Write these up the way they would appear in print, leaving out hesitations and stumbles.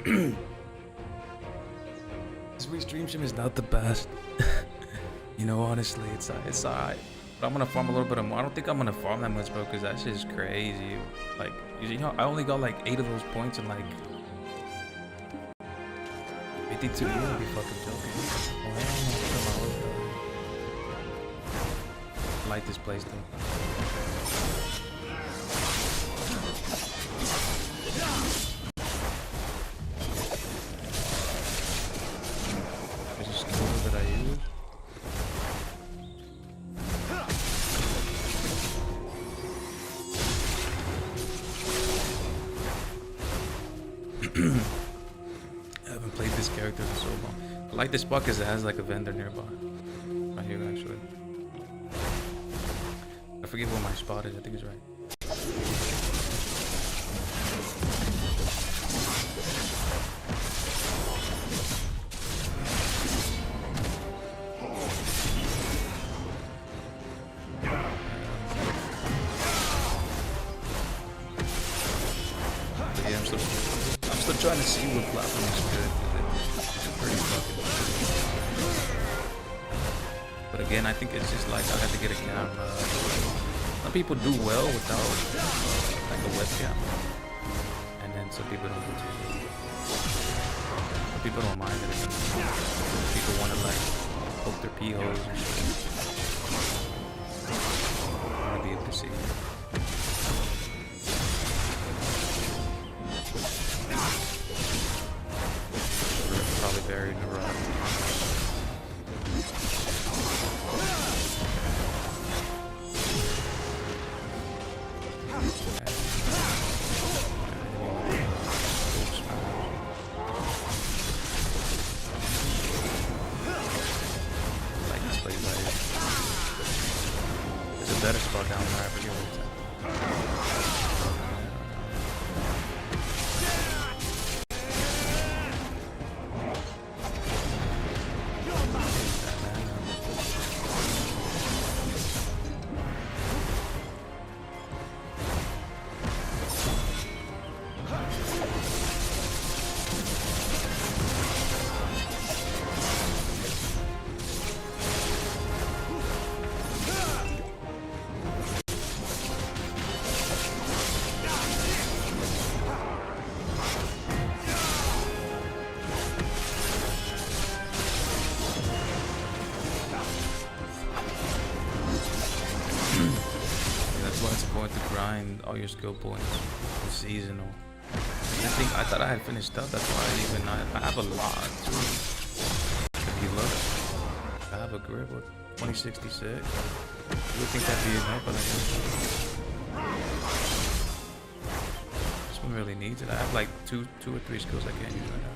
This restream stream is not the best. You know, honestly, it's alright. But I'm gonna farm a little bit more. I don't think I'm gonna farm that much, bro, because that shit is crazy. Like, you know, I only got like 8 of those points in like 52. You gotta be fucking joking. Oh, hell no. I like this place though. There's a skill that I use. I haven't played this character for so long. I like this spot because it has like a vendor nearby. Right here, actually. I forget what my spot is. I think it's right. But yeah, I'm still trying to see what platform is good. It's pretty fucking good. But again, I think it's just like I have to get a camera. Some people do well without like a webcam, and then some people don't do too. Some people don't mind it. People want to like poke their pee holes and shit. I want to be able to see. Probably buried in the rock. Like this place right here. There's a better spot down there. I forget what it's at. All your skill points. It's seasonal. I thought I had finished up. That's why I didn't even know. I have a lot too. If you look, I have a grip with 2066. You would think that'd be enough, but I guess this one really needs it. I have like two or three skills I can't use right now.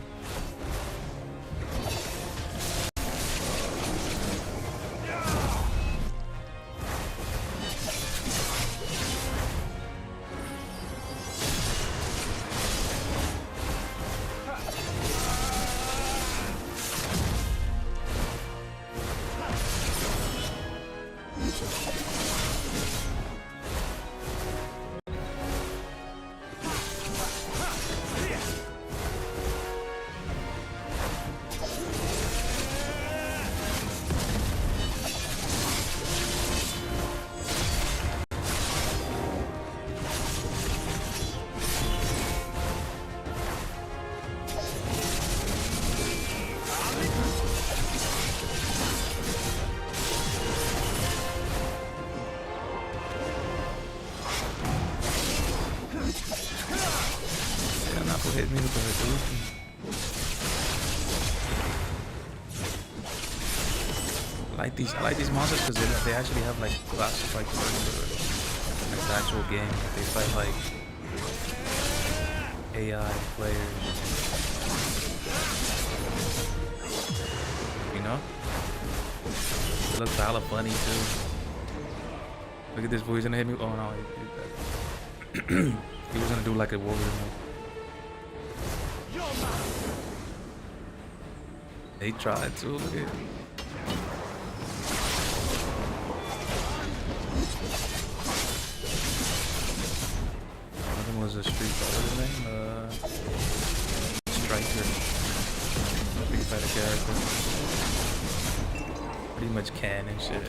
Hit me with the Hadouken. I like these monsters because they actually have like classified like the actual game. They fight like AI players. You know? It looks hella funny too. Look at this boy, he's gonna hit me. Oh no, he was gonna do like a warrior move. They tried to, look at it. Another one was a Street Fighter name. Strike pretty much can and shit.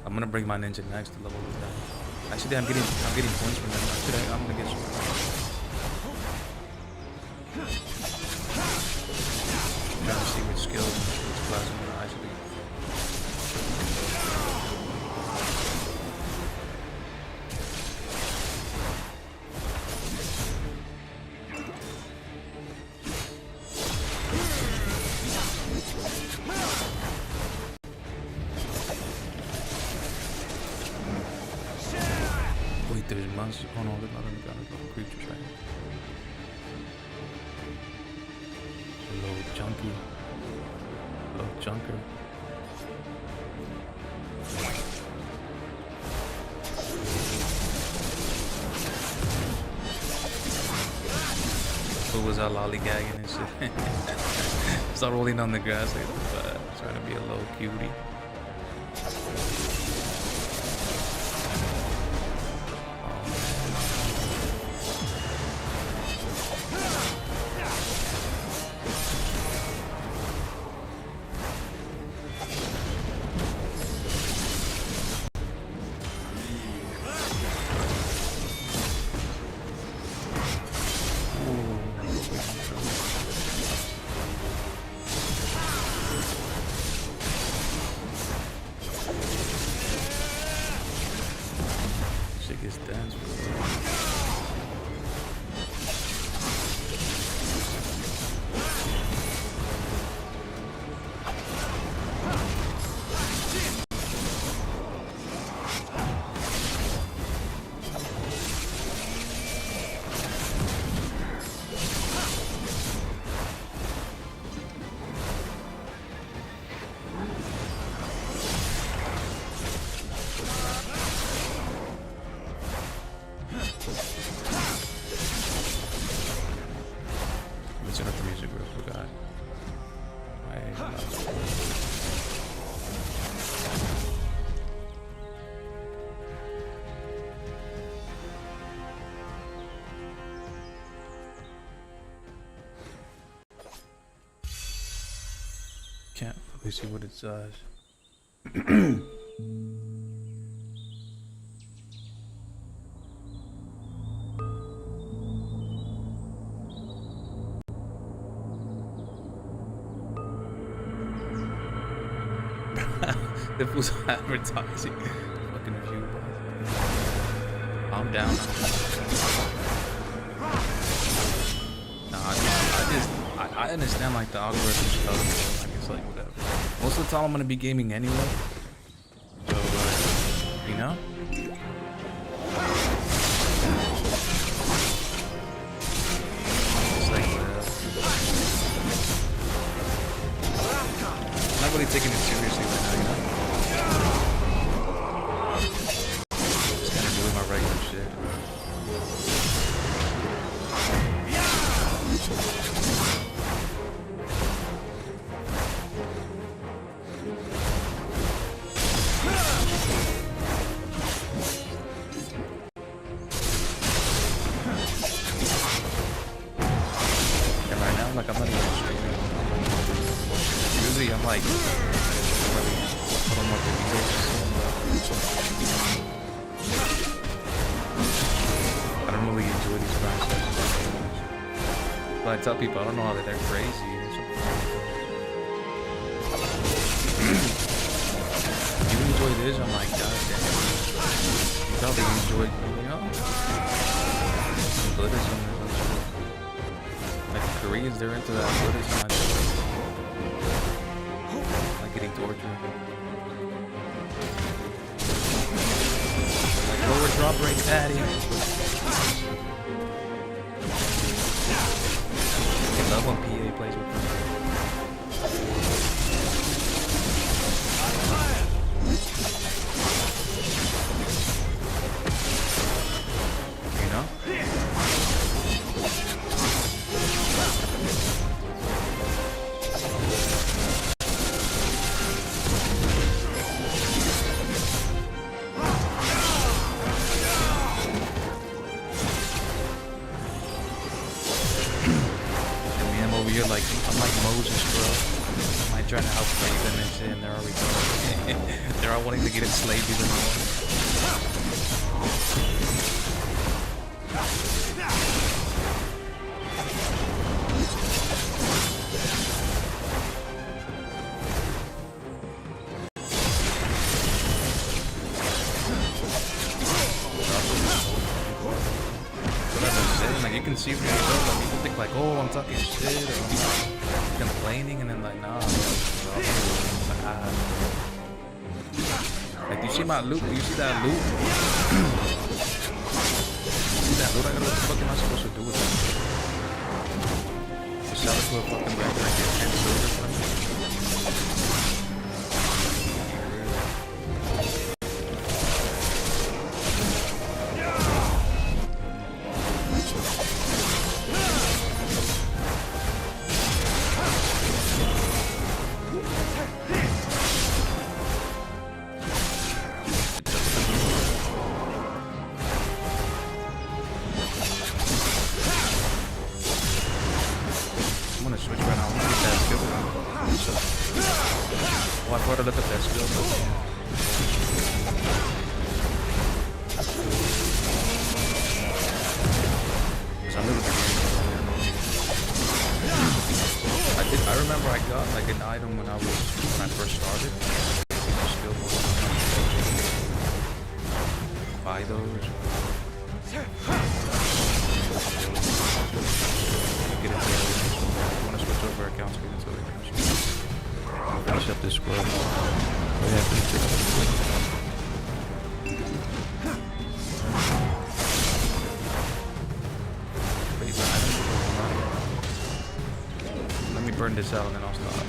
I'm gonna bring my ninja next to level this guy. Actually, I'm getting points from them. Actually, I'm gonna get some. I'm trying to see which skills and which class I'm gonna actually. Wait, there's monsters. Oh no, there's nothing got creatures, right? Hello, junkie. Hello, junker. Who was out lollygagging and shit? Start rolling on the grass like trying to be a little cutie. Shit gets dense, bro. Turn up the music real quick, guys. Can't really see what it says. If it was advertising, fucking view. I'm down. Nah, I understand like the algorithm stuff. Like it's like whatever. Most of the time I'm gonna be gaming anyway. So you know. It's like I'm not really taking it seriously right now, you know. Just kind of doing my regular shit. And right now, like I'm not even streaming. Usually I'm like, I don't know what the I don't really enjoy these processes. But I tell people I don't know how they're crazy or something. You enjoy this? I'm like, god damn. You probably enjoy, you know, Buddhism or something. Like the Koreans, they're into that Buddhism. Like getting tortured. Like lower drop rate, daddy. I love when PA plays with them. like Moses, bro. Like trying to outplay them and shit, and they're already going. They're all wanting to get enslaved even more. Like you can see for yourself, like people think like, oh, I'm talking shit or I'm complaining, and then like, nah, like you see my loot, you see that loot? You see that loot? I gotta, what the fuck am I supposed to do with it? Just sell it to a fucking vendor and get 10 loot or something? Switch right now. Look at that skill. Oh, I gotta look at that skill. So I remember I got like an item when I first started. Skill buy those. Get it there. Switch over accounts so they can finish up this squad. Let me burn this out and then I'll stop.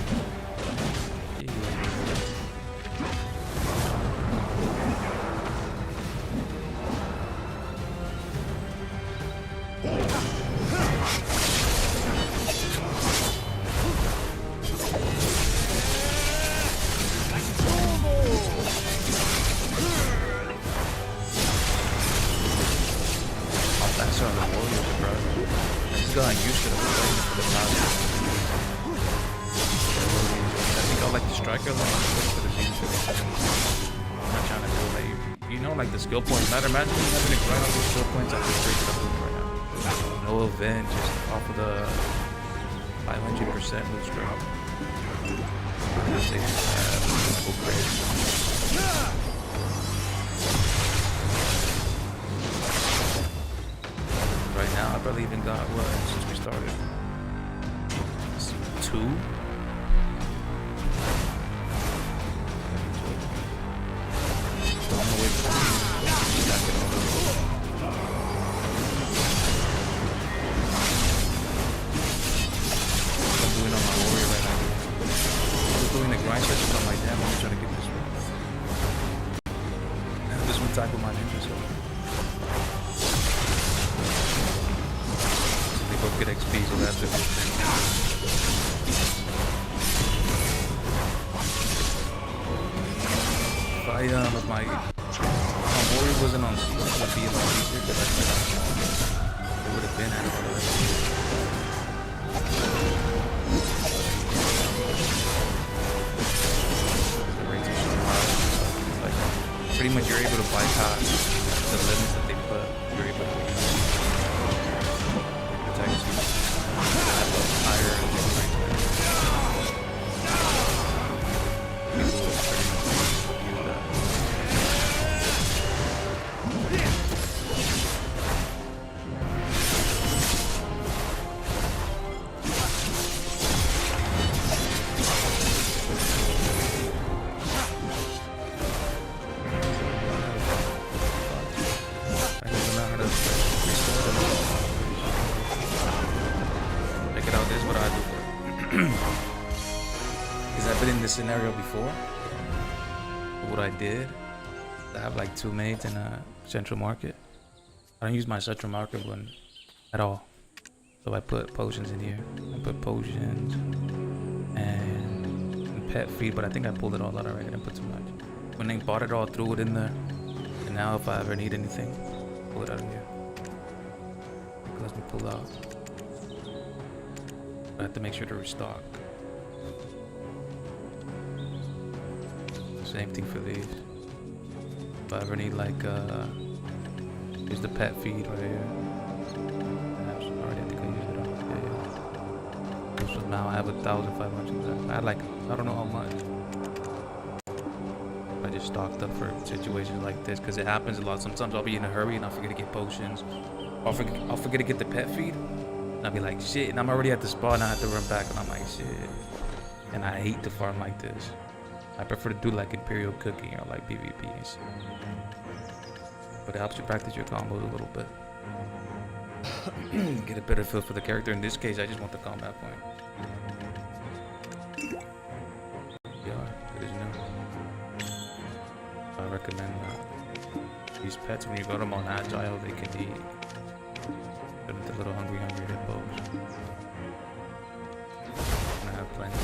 That's on the warriors, bro. I just got used to the playing for the past. I think I like the striker line for the team. I'm not trying to do like, you know, like the skill points matter. Imagine me having to grind all those skill points after straight up right now. No event, just off of the 500% loot drop. Go crazy. Right now, I barely even got what since we started. 2. I'm gonna wait for stack it over. I'm doing on my warrior right now. I was doing the grind sessions. I'm like, damn, let me try to get this one. And this one type of my ninja, so. Both get XP, so that's a good thing. If my warrior wasn't on season, it would be a lot easier because it would have been at it already. The rates are so high. Like, pretty much you're able to bypass the limits that they put. You're able to because I've been in this scenario before. What I did, I have like 2 maids in a central market. I don't use my central market one at all. So I put potions in here. I put potions and pet feed, but I think I pulled it all out already. I didn't put too much. When they bought it all, threw it in there. And now if I ever need anything, pull it out of here. It lets me pull out. I have to make sure to restock. Same thing for these. If I ever need like here's the pet feed right here. Already I think I used it on today. So now I have 1,500 left. I had like I don't know how much. I just stocked up for situations like this because it happens a lot. Sometimes I'll be in a hurry and I'll forget to get potions. I'll forget to get the pet feed. And I'll be like, shit, and I'm already at the spot and I have to run back and I'm like, shit. And I hate to farm like this. I prefer to do like Imperial cooking or like PvP and shit. But it helps you practice your combos a little bit. Get a better feel for the character. In this case, I just want the combat point. Yeah, it is new. I recommend these pets when you got them on agile, they can eat. Put them to little hungry hippos. And I have plenty.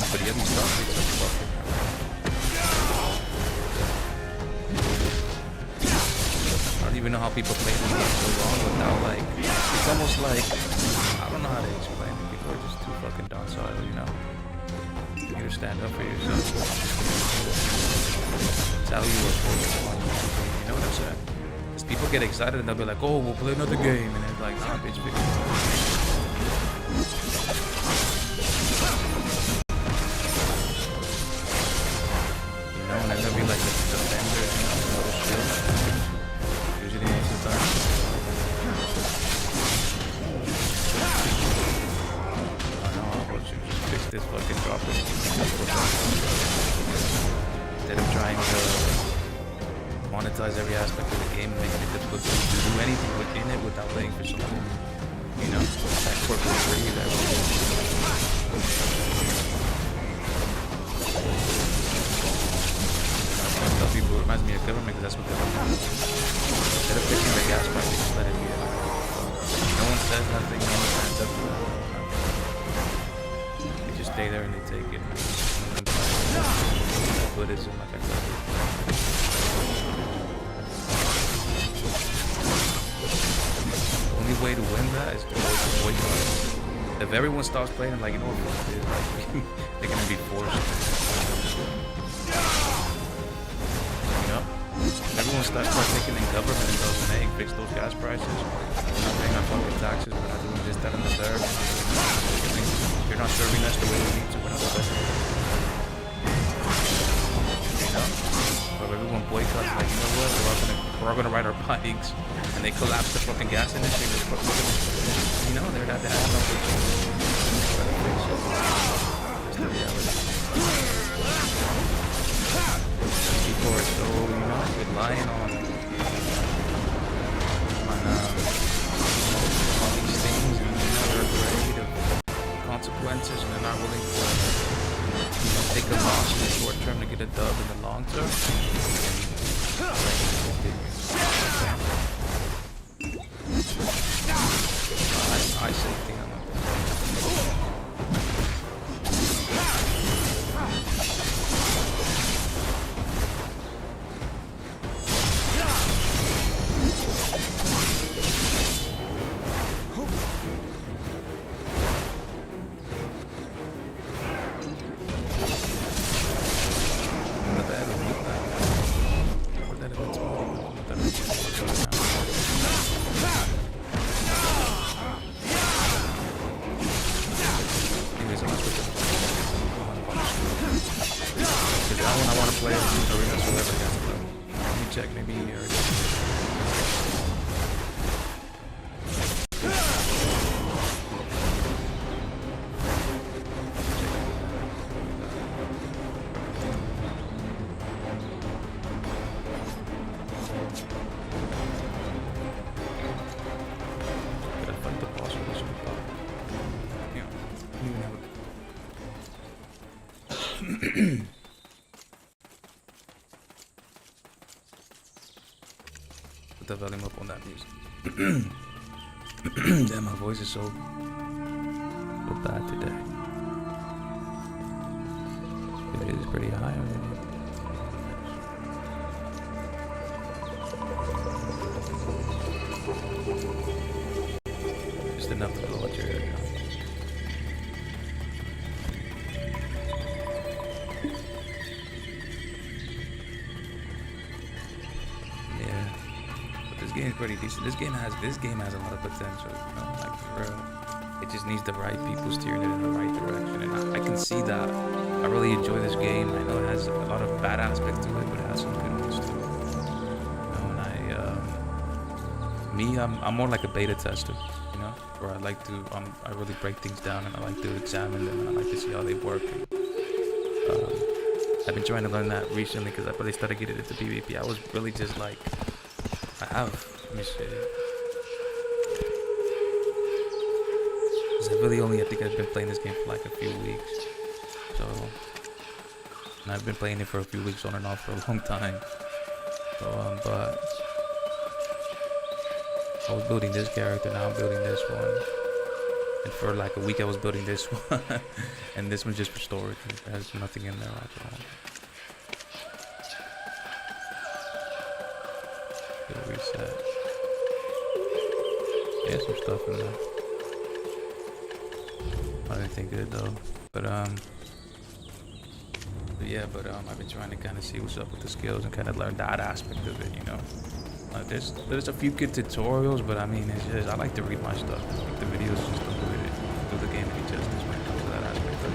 But he hasn't stopped me so fucking. I don't even know how people play this game so long without like, it's almost like, I don't know how to explain it. People are just too fucking docile, you know? You need to stand up for yourself. It's how you look for it. You know what I'm saying? Because people get excited and they'll be like, oh, we'll play another game. And it's like, nah, bitch, and they'll be like the defenders, you know, the shield. Usually most of the time. I know how about you just fix this fucking dropper. Instead of trying to monetize every aspect of the game and making it difficult to do anything within it without paying for something. You know, that corporate free that people, it reminds me of government because that's what they're doing. Instead of fixing the gas price, they just let it be. No one says nothing, no one stands up for that. They just stay there and they take it. Buddhism, like I said. The only way to win that is to avoid it. If everyone stops playing, I'm like, you know what, fuck this, like, they're gonna be forced. Everyone starts partaking in government and goes, hey, fix those gas prices. We're not paying our fucking taxes. We're not doing this, that, and the third. You're not serving us the way we need to. We're not serving. You know? But everyone boycotts, like, you know what? We're all gonna ride our bikes, and they collapse the fucking gas industry. You know, they're not that. That's the reality. People are so, you know, relying on all these things, and you know, they're afraid of consequences, and they're not willing to, you know, take a loss in the short term to get a dub in the long term. I say thing on Put the volume up on that music. Damn, my voice is so bad today. It is pretty high already. Just enough to blow out your ear. Yeah, but this game is pretty decent. This game has a lot of potential. You know, like for real. It just needs the right people steering it in the right direction, and I can see that. I really enjoy this game. I know it has a lot of bad aspects to it, but it has some good ones too. You know, and I'm more like a beta tester. You know, where I like to I really break things down and I like to examine them and I like to see how they work. And, I've been trying to learn that recently because I really started getting into PvP. I was really just like, let me see. I think I've been playing this game for like a few weeks. So, and I've been playing it for a few weeks on and off for a long time. So, but I was building this character, now I'm building this one. And for like a week I was building this one. And this one's just for storage. There's nothing in there at all. Get reset. Yeah, some stuff in there. Anything good though. But I've been trying to kind of see what's up with the skills and kind of learn that aspect of it, you know. There's a few good tutorials, but I mean, it's just, I like to read my stuff. I think the videos just don't do the game any justice when it comes to that aspect of it.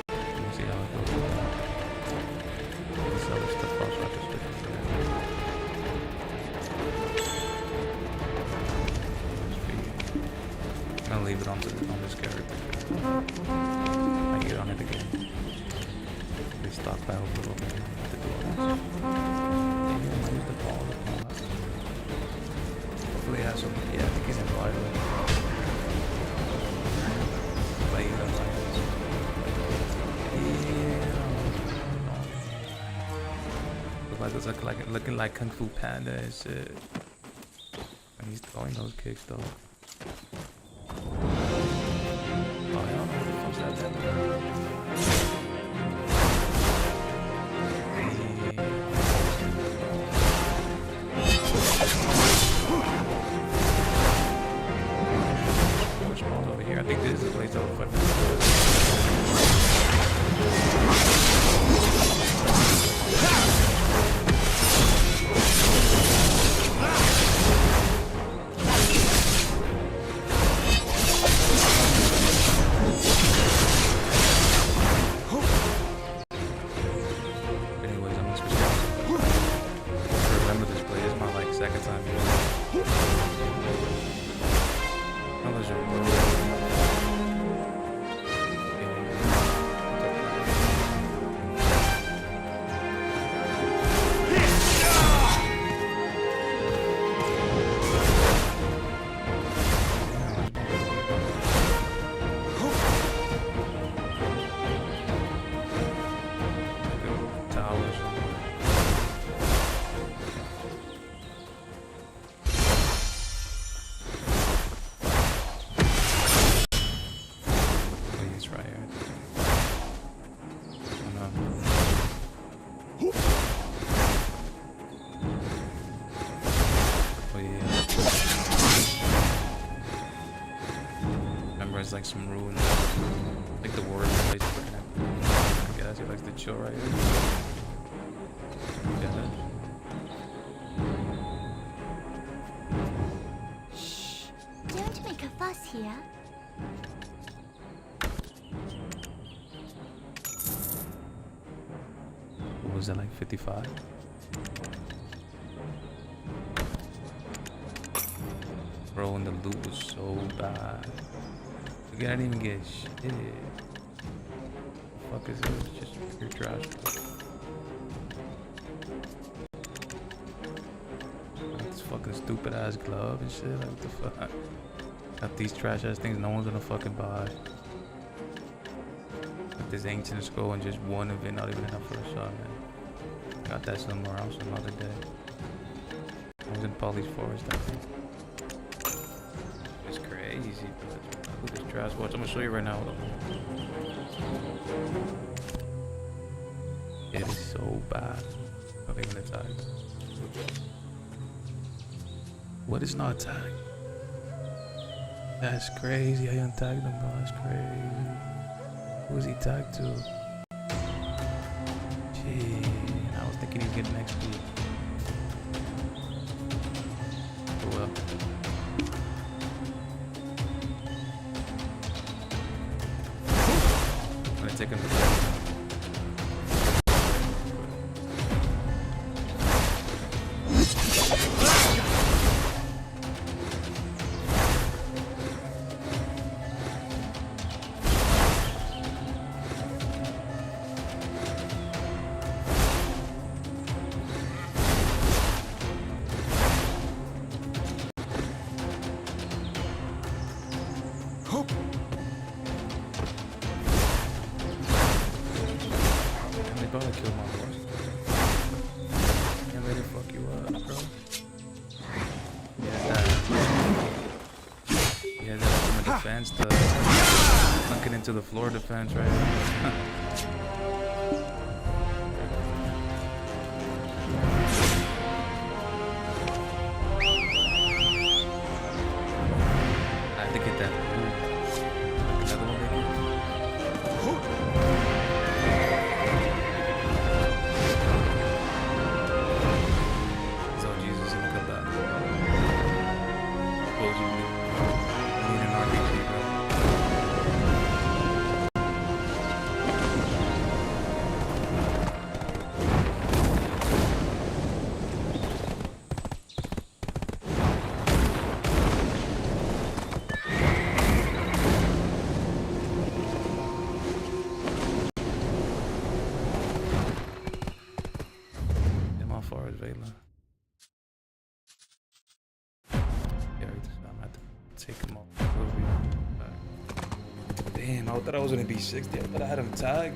Let me see how it goes. This other stuff also I just look for. I'm gonna leave it on this character. I get on it again. They stockpile a little bit. To do all this. Maybe I might use the ball. Hopefully it has some. Yeah, I think it's in violent. Play the violence. Yeah. Looking like Kung Fu Panda and shit. And he's throwing those kicks though. Over here, I think this is the place I would put like some ruins, like the worst place for him. I guess he likes to chill right here. Yeah. Shh! Don't make a fuss here. What was that, like 55? Bro, and the loot was so bad. Again, I didn't even get shit. The fuck is this? Just pure trash. It's fucking stupid ass glove and shit. Like, what the fuck? Got these trash ass things no one's gonna fucking buy. Got this ancient skull and just one of it, not even enough for a shot, man. Got that somewhere else another day. I was in Polly's Forest, I think. It's crazy, but look at this trash watch. I'm gonna show you right now. It is so bad. I'm even attacked. What is not tagged? That's crazy. I untagged him, bro. That's crazy. Who is he tagged to? Gee, I was thinking he'd get next week. Oh well. I'm gonna take him to bed. They probably killed my horse. Can't let it fuck you up, bro. Yeah, that from a defense to plunking into the floor defense right now. I have to get that. Another one again. So Jesus is gonna come back. Told you we need an RPG, bro. Am I far as Vela? Yeah, I'm gonna have to take him off. Damn, I thought I was gonna be 60. I thought I had him tagged.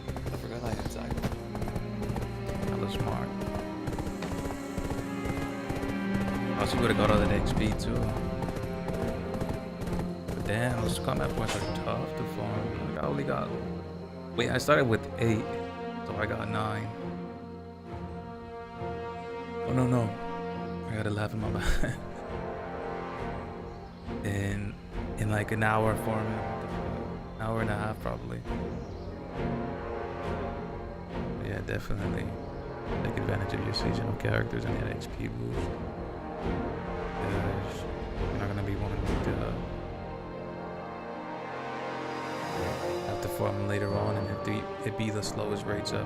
I forgot I had tagged him. That was smart. I also would have got all that XP too. But damn, those combat points are tough to farm. Like, I only got. Wait, I started with 8, so I got 9. Oh no. I got 11, my bad. in like an hour farming. What the fuck? An hour and a half probably. But yeah, definitely take advantage of your seasonal characters and that XP boost. You're not gonna be wanting to have to farm later on and it be the slowest rates ever.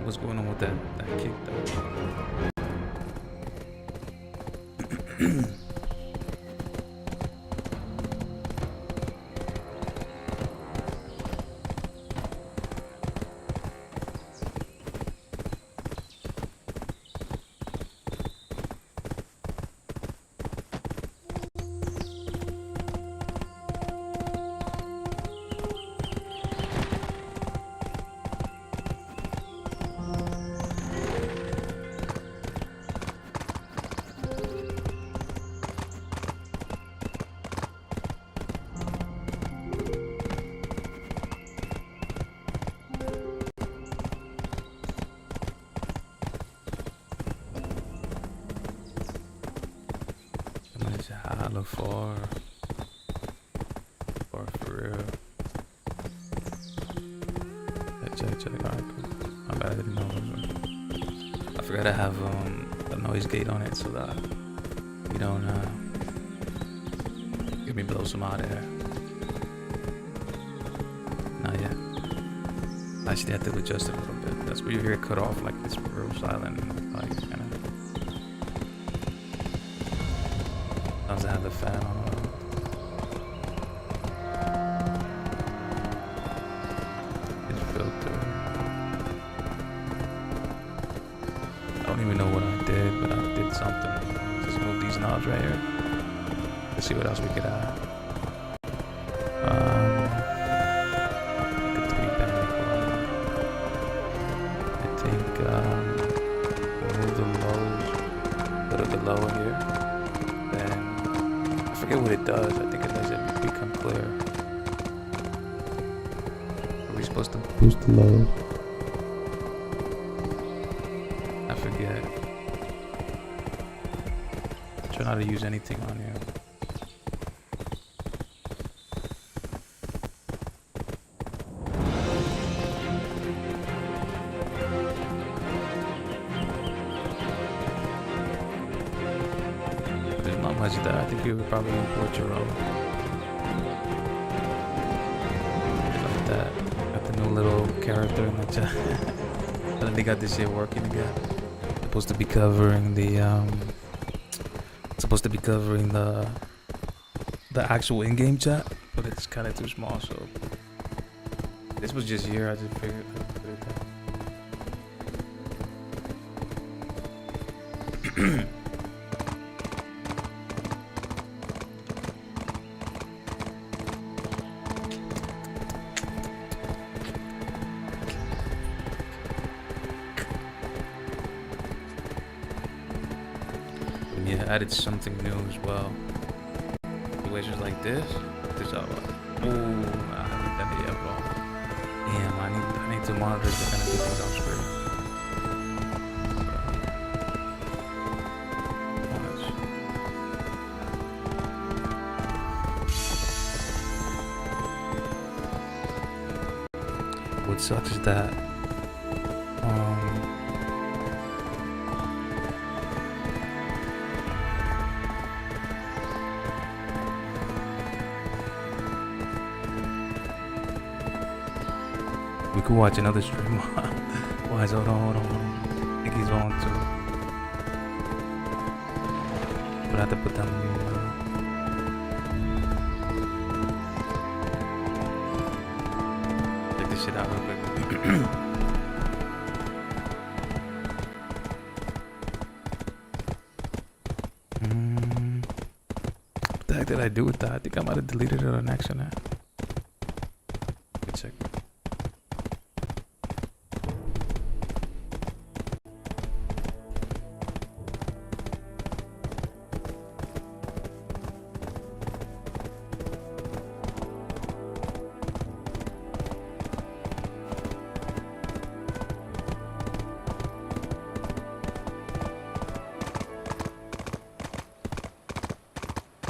What's going on with that kick though? Hella far for real. Check. Alright, cool. My bad, I didn't know it was gotta have a noise gate on it so that you don't get me blow some hot air. Not yet. Actually, I have to adjust it a little bit. That's where you hear it cut off, like it's real silent, like kind of. Sometimes I have the fan on. Filter. I don't even know what I did, but I did something. Just move these knobs right here. Let's see what else we could add. Like a 3-band equalizer. I think remove the lows, put the lower here. Then I forget what it does. I think it lets it become clear. Are we supposed to boost the lows? I forget. Try not to use anything on here. There's not much there. I think you would probably import your own. Like that. Got the new little character in the chat. I think they got this shit working again. Supposed to be covering the the actual in-game chat, but it's kind of too small. So this was just here. I just figured I'd put it there. Yeah, added something new as well. Situations like this. This out. Oh, I haven't done it yet, bro. Damn, I need to monitor the kind of do things on screen. What sucks is that we could watch another stream. Why is hold on. I think he's on too. But I have to put down the check this shit out real quick. What the heck did I do with that? I think I might have deleted it on accident. Good check.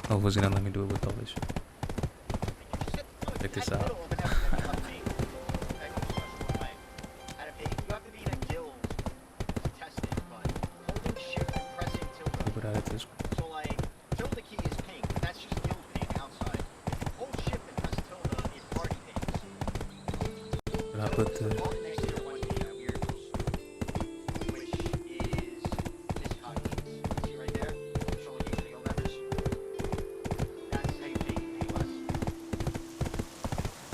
Oh, was gonna let me do it with all this shit. Check this out. Put out this one. So like, tilde key is pink. That's just guild pink outside. Hold shift and press tilde is party pink. But I put the Next to your one key, weird. Which is this hotkey. See right there? Control key for the guild members. That's how you pay less.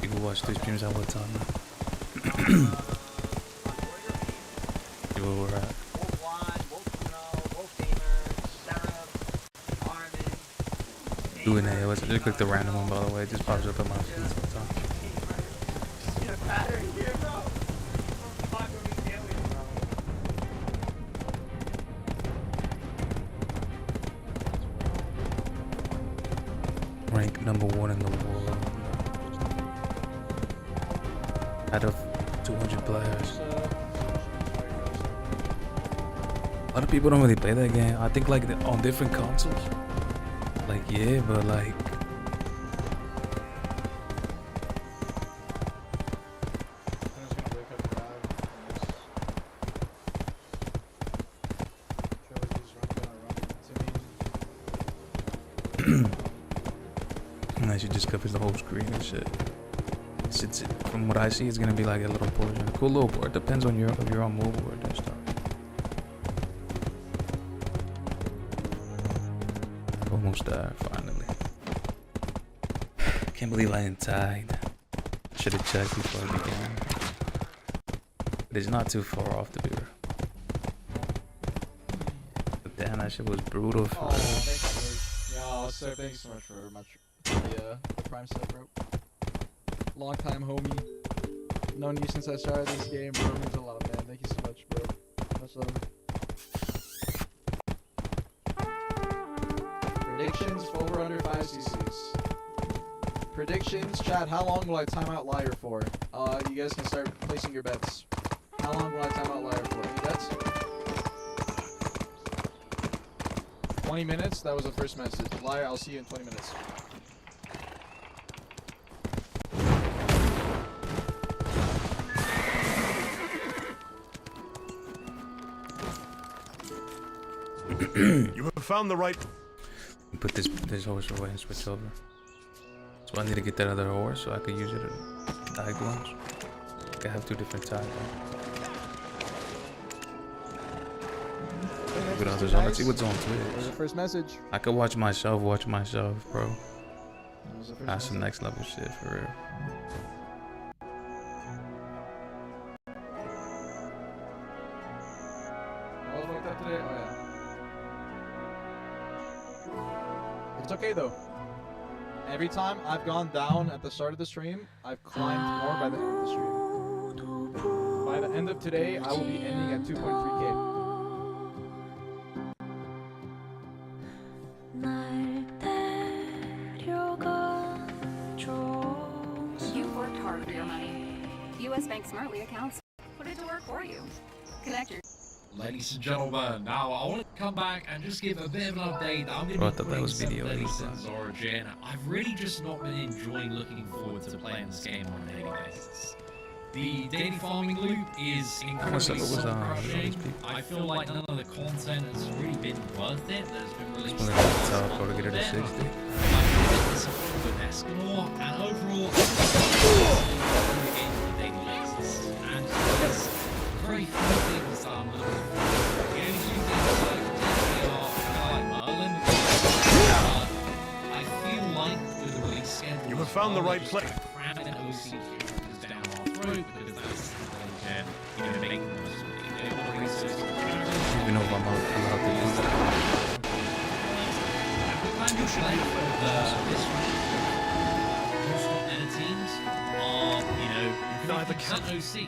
you can watch these streams at what time? See where we're at. Doing AOS. I just clicked the random one, by the way. It just pops up on my feed sometimes. Rank number 1 in the world. Out of 200 players. A lot of people don't really play that game. I think like on different consoles. Like, yeah, but like Unless you just covers the whole screen and shit. It's from what I see, it's gonna be like a little portion. Cool little port. Depends on your if you're on mobile or desktop. Almost there, finally. Can't believe I ain't tagged. Should have checked before I began. But it's not too far off to be real. But damn, that shit was brutal. For Oh, thanks, sir. Yeah, sir, thanks so much for the Prime sub, bro. Long time homie. Known you since I started this game, bro. Means a lot, man. Thank you so much, bro. Much love. Predictions over under 5 CCs. Predictions, chat. How long will I time out Liar for? You guys can start placing your bets. How long will I time out Liar for? Any bets? 20 minutes? That was the first message. Liar, I'll see you in 20 minutes. You have found the right. Put this horse away and switch over. So I need to get that other horse so I could use it at tag ones. I could have 2 different tags. Good others on. Let's see what's on There's the Twitch. first message. I could watch myself, bro. There's the first That's some message. next level shit for real. I was woke up today. Oh yeah. It's okay though. Every time I've gone down at the start of the stream, I've climbed more by the end of the stream. By the end of today, I will be ending at 2.3k. You've worked hard for your money. U.S. Bank Smartly accounts put it to work for you. Connect your. Ladies and gentlemen, now I want to come back and just give a bit of an update. I'm going Bro, I to thought be that playing was video 7 anyway. since Origin. I've really just not been enjoying looking forward to playing this game on a daily basis. The daily farming loop is What's up, incredibly what was, soul all these crushing. people? I feel like none of the content has really been worth it. There's been released. Just wanted to tell Pro to get her to 60. I've been disappointed with Escanor, and overall, I'm the game on a daily basis. And there's very few things that I'm looking for. The only two things I particularly are like Merlin. I feel like with the release schedule, You have found the right place. cramming OC characters down our throat because that's you know, making the most of it. They want research. Even though I'm allowed to do that. OC.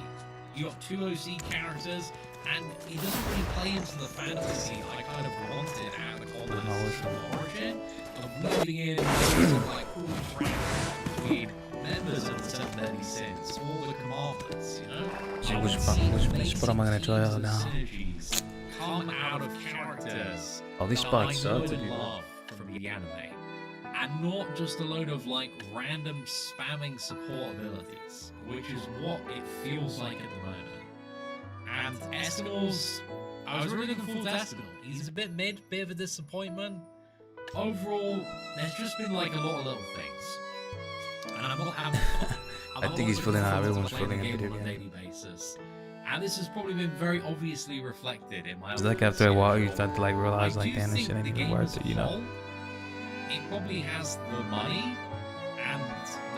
You got 2 OC characters, and he doesn't really play into the fantasy I kind of wanted out of the combat system of Origin, of moving in and using like cool tracks between members of the 736, all the commandments, you know? So I which would part- see which amazing spot am I gonna try out teams of now? synergies come out of characters All these that spots I know suck to and people. love from the anime, and not just a load of like random spamming support abilities, which is what it feels like at the moment. And Escanor's, I was really looking forward to Escanor. He's a bit mid, bit of a disappointment. Overall, there's just been like a lot of little things, and I'm not having fun. I'm I not think he's looking feeling how forward to everyone's playing the feeling in game on a video daily basis. And this has probably been very obviously reflected in my. It's like after a while you start to like realize I like do damn, this think shit ain't the even game worth as a it, you know? whole, it probably has the money and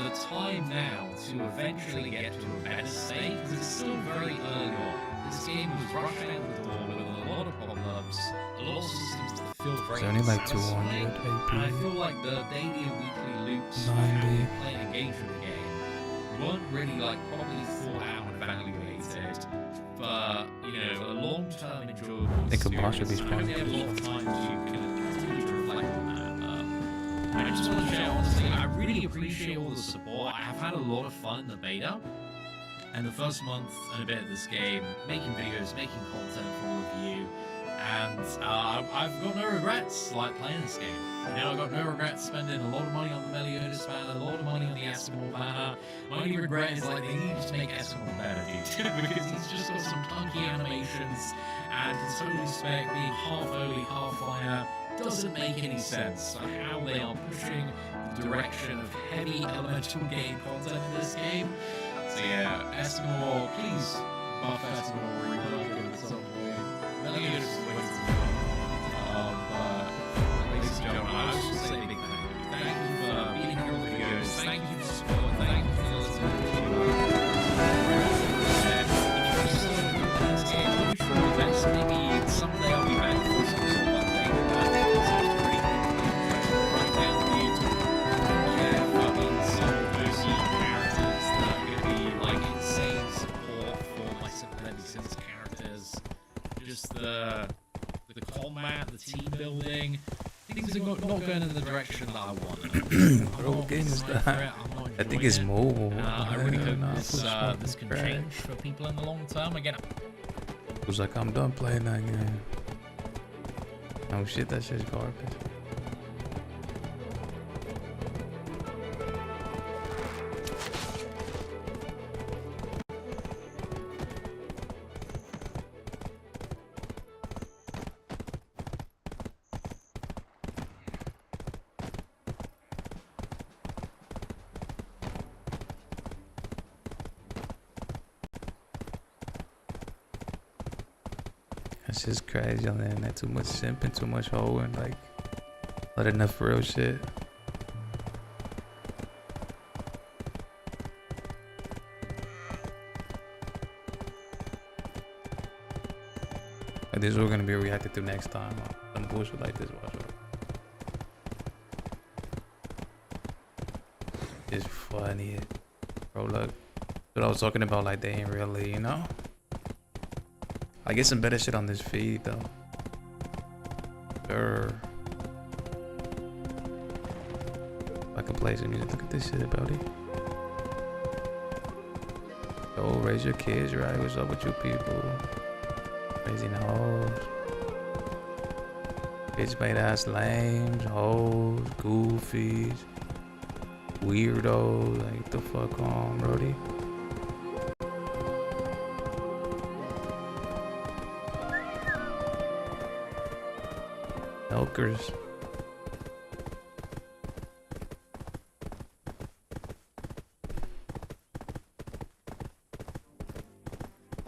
the time now to eventually get to a better state, because it's still very early on. This game was rushed out the door with a lot of problems, a lot of systems that feel very It's only like unsatisfying, 200 and I AP. feel like the daily and weekly loops 90. of how you play and engage with the game weren't really like properly thought out and evaluated for, you know, a long-term enjoyable I think Kabasha should be experience. I hope you have a lot of time to reflect on that. I just want to share honestly, I really appreciate all the support. I have had a lot of fun in the beta. And the first month and a bit of this game, making videos, making content for all of you, and I've got no regrets like playing this game. You know, I've got no regrets spending a lot of money on the Meliodas banner, a lot of money on the Escanor banner. My only regret is like they need to make Escanor better, dude, because he's just got some clunky animations, and he's totally spec being half early, half fire, doesn't make any sense on how they are pushing the direction of heavy elemental game content in this game. So yeah, Eskimo, please buff Eskimo rework it at some point. Metal Gear just wastes time. But ladies and gentlemen, I just want to say a big thank you. Thank you for being here on the videos. Thank you for support. Thank you for listening to I'm sure eventually, maybe someday I'll be back for some sort of update that seems pretty cool. Right down to YouTube. Yeah, fucking some juicy characters that are gonna be like insane support for my Civility Sins characters. Just the combat, the team building. Things are not going in the direction that I want. What game is that? I think it's mobile. I really hope this can change for people in the long term. Again, It was like, I'm done playing that game. Oh shit, that shit's garbage. That's just crazy on the internet. Too much simping, too much hoeing, like not enough real shit. Like, this is what we're gonna be reacted to next time. Some bullshit like this. Watch out. It's funny, bro. Look, what I was talking about. Like, they ain't really, you know. I get some better shit on this feed though. Sure. I can play some music. Look at this shit, buddy. Yo, raise your kids, right? What's up with you people? Raising hoes. Bitch made ass lames, hoes, goofies, weirdos. Like, get the fuck on, brody. Milkers.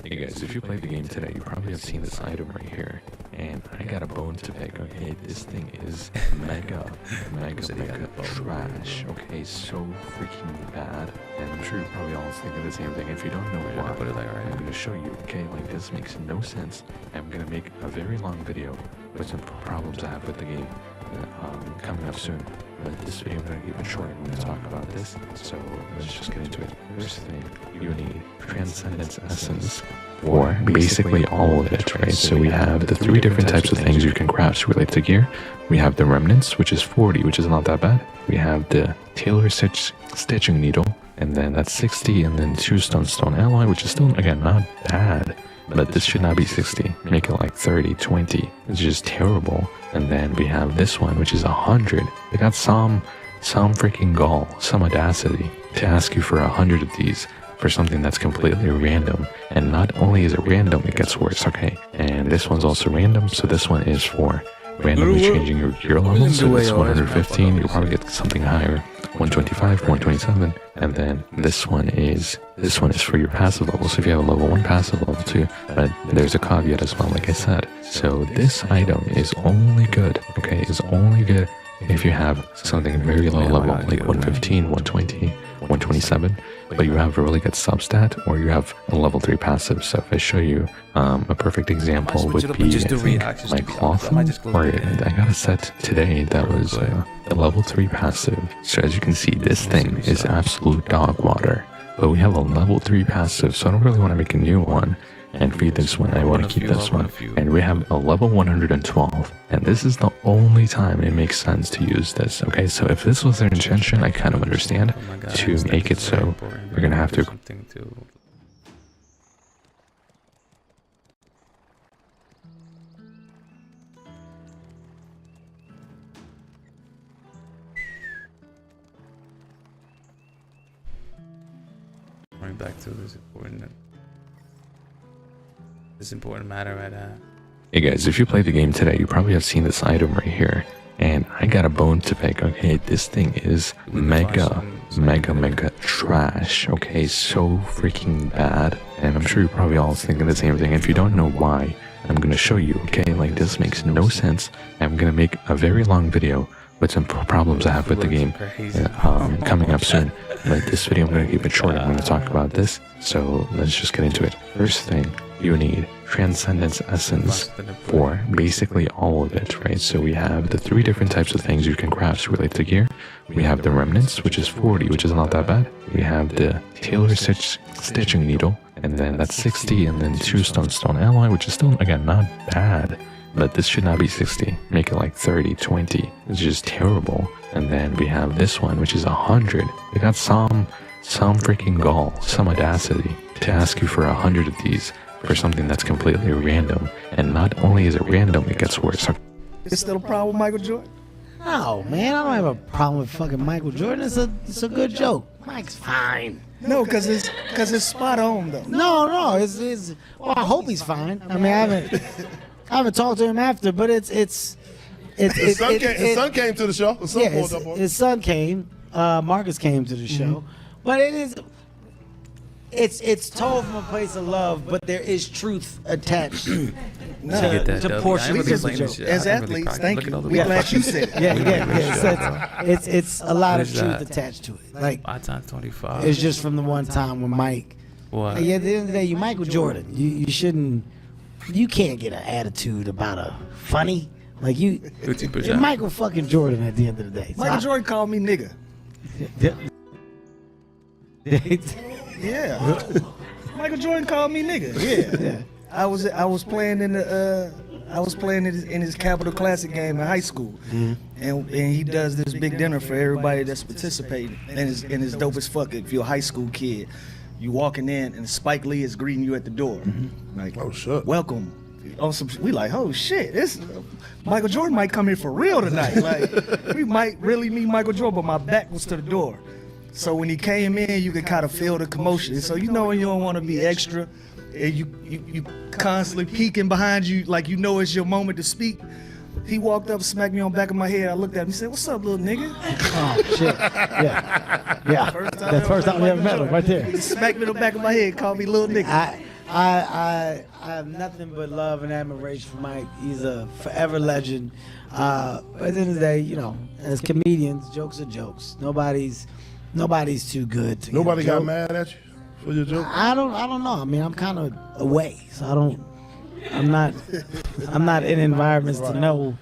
Hey guys, if you played the game today, you probably have seen this item right here. And I got a bone to pick, okay? This thing is mega trash, okay? So freaking bad. And I'm sure you're probably all thinking the same thing. If you don't know why, I'm gonna show you, okay? Like, this makes no sense. I'm gonna make a very long video with some problems I have with the game coming up soon. But this video I'm gonna keep it short. I'm gonna talk about this. So let's just get into it. First thing, you need Transcendence Essence, or basically all of it, right? So we have the 3 different types of things you can craft related to gear. We have the Remnants, which is 40, which is not that bad. We have the Tailor Stitching Needle, and then that's 60, and then 2 Stone Alloy, which is still, again, not bad. But this should not be 60. Make it like 30, 20. It's just terrible. And then we have this one, which is 100. They got some freaking gall, some audacity to ask you for 100 of these for something that's completely random. And not only is it random, it gets worse, okay? And this one's also random, so this one is for randomly changing your gear level. So this 115, you'll probably get something higher. 125, 127, and then this one is for your passive level. So if you have a level 1 passive, level 2, but there's a caveat as well, like I said. So this item is only good, okay, is only good if you have something very low level, like 115, 120, 127, but you have a really good substat, or you have a level 3 passive. So if I show you a perfect example would be, I think, my cloth, or I got a set today that was a level 3 passive. So as you can see, this thing is absolute dog water, but we have a level 3 passive, so I don't really want to make a new one and feed this one. I want to keep this one. And we have a level 112, and this is the only time it makes sense to use this. Okay, so if this was their intention, I kind of understand to make it so we're gonna have to. Going back to this important matter right now. Hey guys, if you play the game today, you probably have seen this item right here. And I got a bone to pick, okay? This thing is mega trash, okay? So freaking bad. And I'm sure you're probably all thinking the same thing. If you don't know why, I'm gonna show you, okay? Like, this makes no sense. I'm gonna make a very long video with some problems I have with the game coming up soon. But this video, I'm gonna keep it short. I'm gonna talk about this. So let's just get into it. First thing, you need Transcendence Essence for basically all of it, right? So we have the 3 different types of things you can craft related to gear. We have the Remnants, which is 40, which is not that bad. We have the Tailor Stitching Needle, and then that's 60, and then 2 Stone Alloy, which is still, again, not bad. But this should not be 60. Make it like 30, 20. It's just terrible. And then we have this one, which is 100. They got some freaking gall, some audacity to ask you for 100 of these for something that's completely random. And not only is it random, it gets worse. It's still a problem with Michael Jordan? No, man, I don't have a problem with fucking Michael Jordan. It's a good joke. Mike's fine. No, cause it's spot on though. No, it's well, I hope he's fine. I mean, I haven't talked to him after, but it's his son came to the show. His son came. Marcus came to the show, but it's told from a place of love, but there is truth attached to portions of the joke. As athletes, thank you. We're glad you said it. Yeah. It's a lot of truth attached to it. Like 25. It's just from the one time when Mike. What? Like, at the end of the day, you Michael Jordan. You shouldn't. You can't get an attitude about a funny. Like you're Michael fucking Jordan at the end of the day. Michael Jordan called me nigga. Yeah. Michael Jordan called me nigga. Yeah. I was playing in his Capital Classic game in high school, and he does this big dinner for everybody that's participating, and it's dope as fuck. If you're a high school kid, you walking in and Spike Lee is greeting you at the door, like, oh shit, welcome. We like, oh shit, this Michael Jordan might come here for real tonight. Like, we might really meet Michael Jordan, but my back was to the door. So when he came in, you could kind of feel the commotion. So you know when you don't want to be extra, and you constantly peeking behind you like you know it's your moment to speak. He walked up, smacked me on the back of my head. I looked at him, he said, "What's up, little nigga?" Oh shit, yeah. First time we ever met him, right there. He smacked me on the back of my head, called me little nigga. I have nothing but love and admiration for Mike. He's a forever legend. But at the end of the day, you know, as comedians, jokes are jokes. Nobody's too good to Nobody got mad at you for your joke? I don't know. I mean, I'm kind of away, so I'm not in environments to know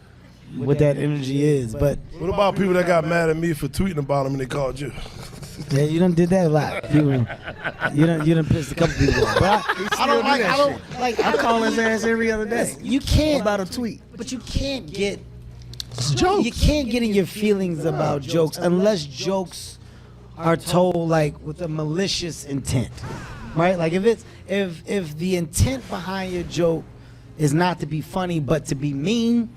what that energy is. But what about people that got mad at me for tweeting about them and they called you? Yeah, you done did that a lot. People, you done pissed a couple people off. But I don't like. I call his ass every other day. You can't about a tweet, but you can't get jokes. You can't get in your feelings about jokes unless jokes are told like with a malicious intent, right? Like if the intent behind your joke is not to be funny but to be mean,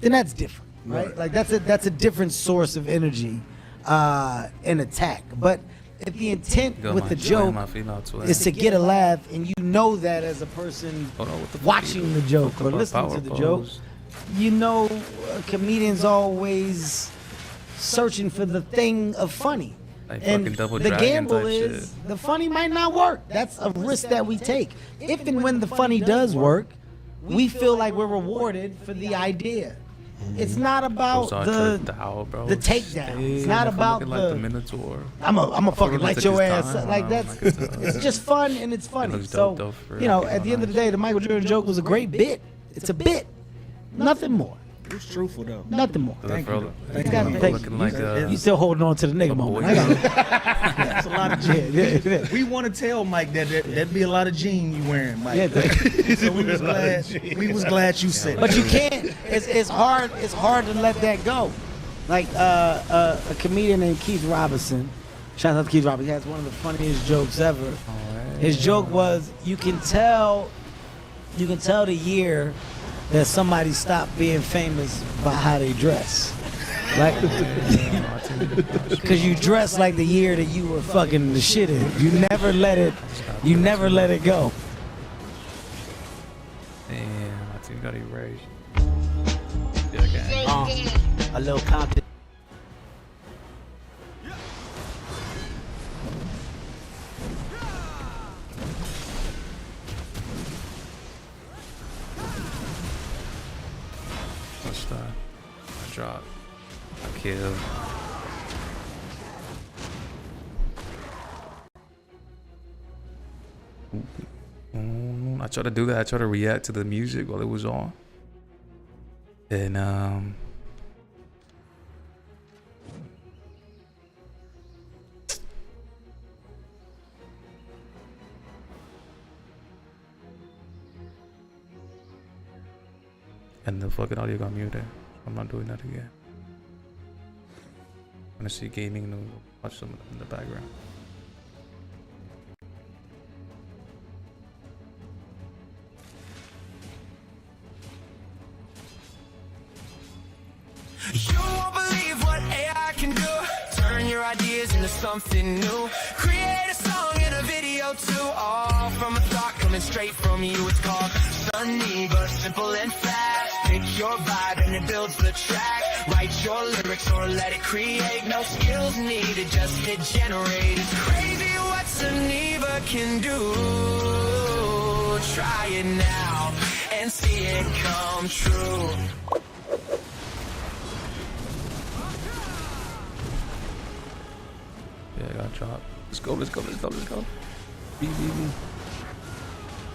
then that's different, right? Like that's a different source of energy. An attack, but if the intent with the joke is to get a laugh, and you know that as a person watching the joke or listening to the joke, you know comedians always searching for the thing of funny, and the gamble is the funny might not work. That's a risk that we take. If and when the funny does work, we feel like we're rewarded for the idea. It's not about the takedown. It's not about the Minotaur. I'm a fucking light your ass. Like that's it's just fun and it's funny. So you know, at the end of the day, the Michael Jordan joke was a great bit. It's a bit, nothing more. It's truthful though. Nothing more. Thank you. You still holding on to the nigga moment. That's a lot of jeans. We want to tell Mike that'd be a lot of jeans you wearing, Mike. Yeah, so we was glad you said. But you can't. It's hard. It's hard to let that go. Like a comedian named Keith Robinson. Shout out to Keith Robinson. He has one of the funniest jokes ever. His joke was, you can tell the year that somebody stopped being famous by how they dress. Like, because you dress like the year that you were fucking the shit in. You never let it go. Damn, I think you gotta rage. Yeah, okay. A little Compton. What's that? I drop. I kill. I tried to do that. I tried to react to the music while it was on. And the fucking audio got muted. I'm not doing that again. I'm gonna see gaming and watch some in the background. You won't believe what AI can do. Turn your ideas into something new. Create a song and a video too. All from a thought coming straight from you. It's called Sunny, but simple and fast. Pick your vibe and it builds the track. Write your lyrics or let it create. No skills needed, just hit generate. It's crazy what Suniva can do. Try it now and see it come true. Yeah, I got dropped. Let's go, let's go, let's go, let's go. B.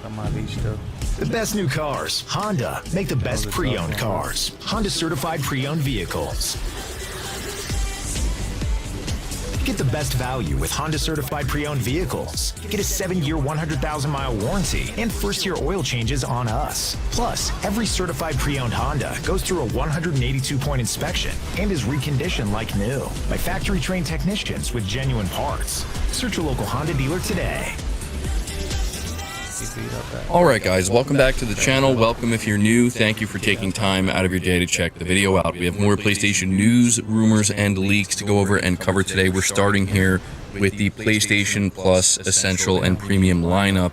Got my leash though. The best new cars. Honda. Make the best pre-owned cars. Honda certified pre-owned vehicles. Get the best value with Honda certified pre-owned vehicles. Get a 7-year, 100,000-mile warranty and first-year oil changes on us. Plus, every certified pre-owned Honda goes through a 182-point inspection and is reconditioned like new by factory-trained technicians with genuine parts. Search your local Honda dealer today. Alright guys, welcome back to the channel. Welcome if you're new. Thank you for taking time out of your day to check the video out. We have more PlayStation news, rumors, and leaks to go over and cover today. We're starting here with the PlayStation Plus Essential and Premium lineup,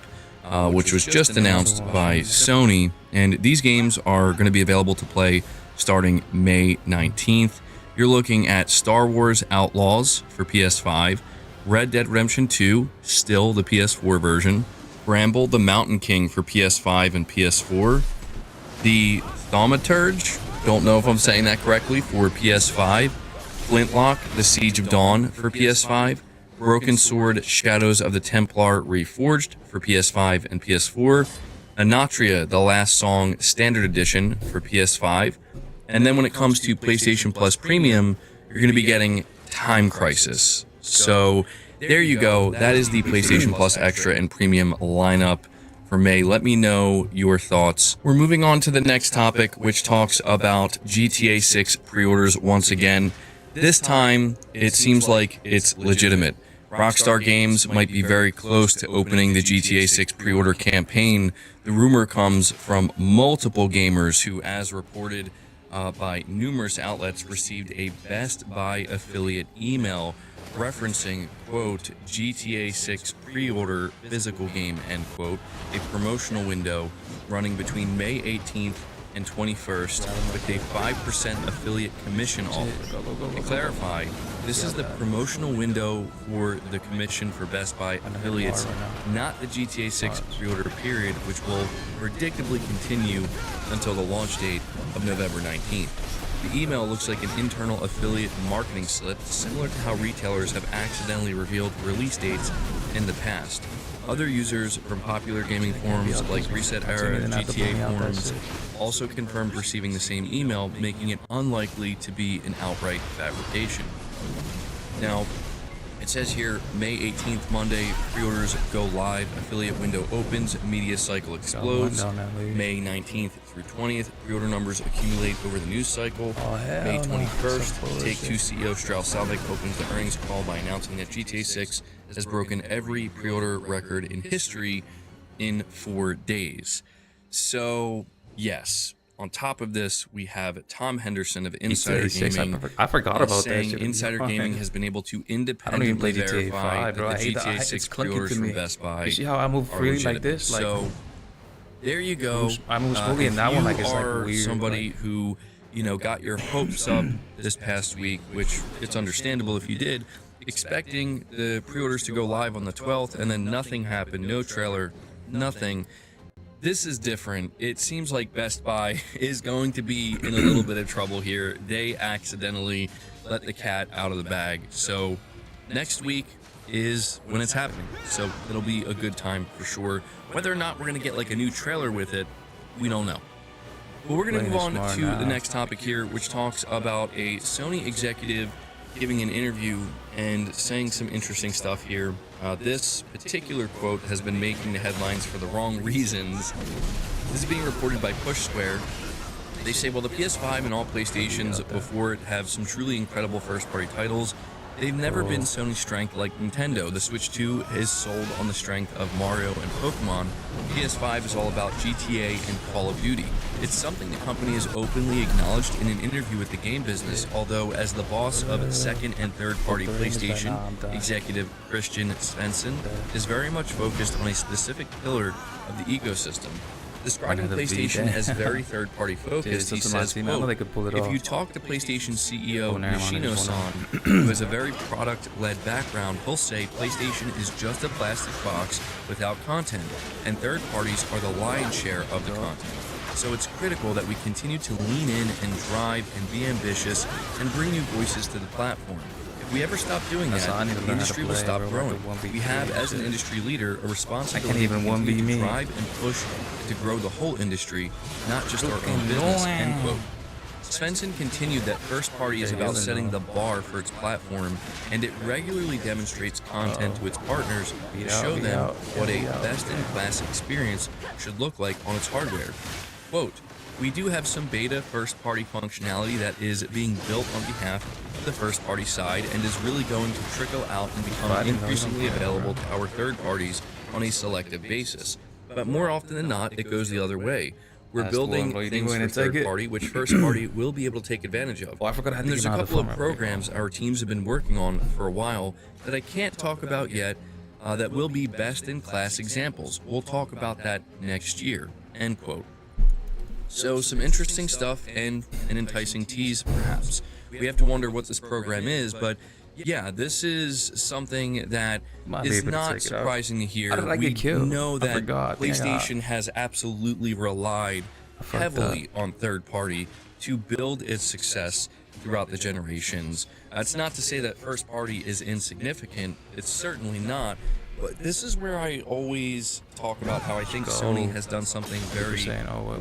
which was just announced by Sony. And these games are going to be available to play starting May 19th. You're looking at Star Wars Outlaws for PS5, Red Dead Redemption 2, still the PS4 version, Bramble the Mountain King for PS5 and PS4, the Thaumaturge, don't know if I'm saying that correctly, for PS5, Flintlock the Siege of Dawn for PS5, Broken Sword Shadows of the Templar Reforged for PS5 and PS4, Anatria the Last Song Standard Edition for PS5, and then when it comes to PlayStation Plus Premium, you're going to be getting Time Crisis. So there you go. That is the PlayStation Plus Extra and Premium lineup for May. Let me know your thoughts. We're moving on to the next topic, which talks about GTA 6 pre-orders once again. This time, it seems like it's legitimate. Rockstar Games might be very close to opening the GTA 6 pre-order campaign. The rumor comes from multiple gamers who, as reported by numerous outlets, received a Best Buy affiliate email referencing, quote, GTA 6 pre-order physical game, end quote, a promotional window running between May 18th and 21st with a 5% affiliate commission offer. To clarify, this is the promotional window for the commission for Best Buy affiliates, not the GTA 6 pre-order period, which will predictably continue until the launch date of November 19th. The email looks like an internal affiliate marketing slip, similar to how retailers have accidentally revealed release dates in the past. Other users from popular gaming forums like Reset Era and GTA forums also confirmed receiving the same email, making it unlikely to be an outright fabrication. Now, it says here, May 18th, Monday, pre-orders go live, affiliate window opens, media cycle explodes. May 19th through 20th, pre-order numbers accumulate over the news cycle. May 21st, Take-Two CEO Strauss Zelnick opens the earnings call by announcing that GTA 6 has broken every pre-order record in history in 4 days. So, yes. On top of this, we have Tom Henderson of Insider Gaming. I forgot about that. Saying Insider Gaming has been able to independently verify that the GTA 6 pre-orders from Best Buy. You see how I move freely like this? So there you go. I mean, Smokey in that if one, you like, it's like are weird. somebody like, who, you know, got your hopes up this past week, which it's understandable if you did, expecting the pre-orders to go live on the 12th, and then nothing happened, no trailer, nothing. This is different. It seems like Best Buy is going to be in a little bit of trouble here. They accidentally let the cat out of the bag. So next week is when it's happening. So it'll be a good time for sure. Whether or not we're going to get like a new trailer with it, we don't know. But we're going to move on to the next topic here, which talks about a Sony executive giving an interview and saying some interesting stuff here. This particular quote has been making the headlines for the wrong reasons. This is being reported by Push Square. They say, well, the PS5 and all PlayStations before it have some truly incredible first-party titles. They've never been Sony's strength like Nintendo. The Switch 2 is sold on the strength of Mario and Pokemon. PS5 is all about GTA and Call of Duty. It's something the company has openly acknowledged in an interview with the game business, although as the boss of second and third-party PlayStation, executive Christian Svensson is very much focused on a specific pillar of the ecosystem. Describing PlayStation as very third-party focused, he says, quote, if you talk to PlayStation CEO Yoshino-san, who has a very product-led background, he'll say PlayStation is just a plastic box without content, and third parties are the lion's share of the content. So it's critical that we continue to lean in and drive and be ambitious and bring new voices to the platform. If we ever stop doing that, the industry will stop growing. We have, as an industry leader, a responsibility to continue to drive and push to grow the whole industry, not just our own business, end quote. Svensson continued that First Party is about setting the bar for its platform, and it regularly demonstrates content to its partners to show them what a best-in-class experience should look like on its hardware. Quote, we do have some beta first-party functionality that is being built on behalf of the first-party side and is really going to trickle out and become increasingly available to our third parties on a selective basis. But more often than not, it goes the other way. We're building things for third-party, which first-party will be able to take advantage of. And there's a couple of programs our teams have been working on for a while that I can't talk about yet that will be best-in-class examples. We'll talk about that next year, end quote. So some interesting stuff and an enticing tease, perhaps. We have to wonder what this program is, but yeah, this is something that is not surprising to hear. We know that PlayStation has absolutely relied heavily on third party to build its success throughout the generations. It's not to say that first party is insignificant. It's certainly not. But this is where I always talk about how I think Sony has done something very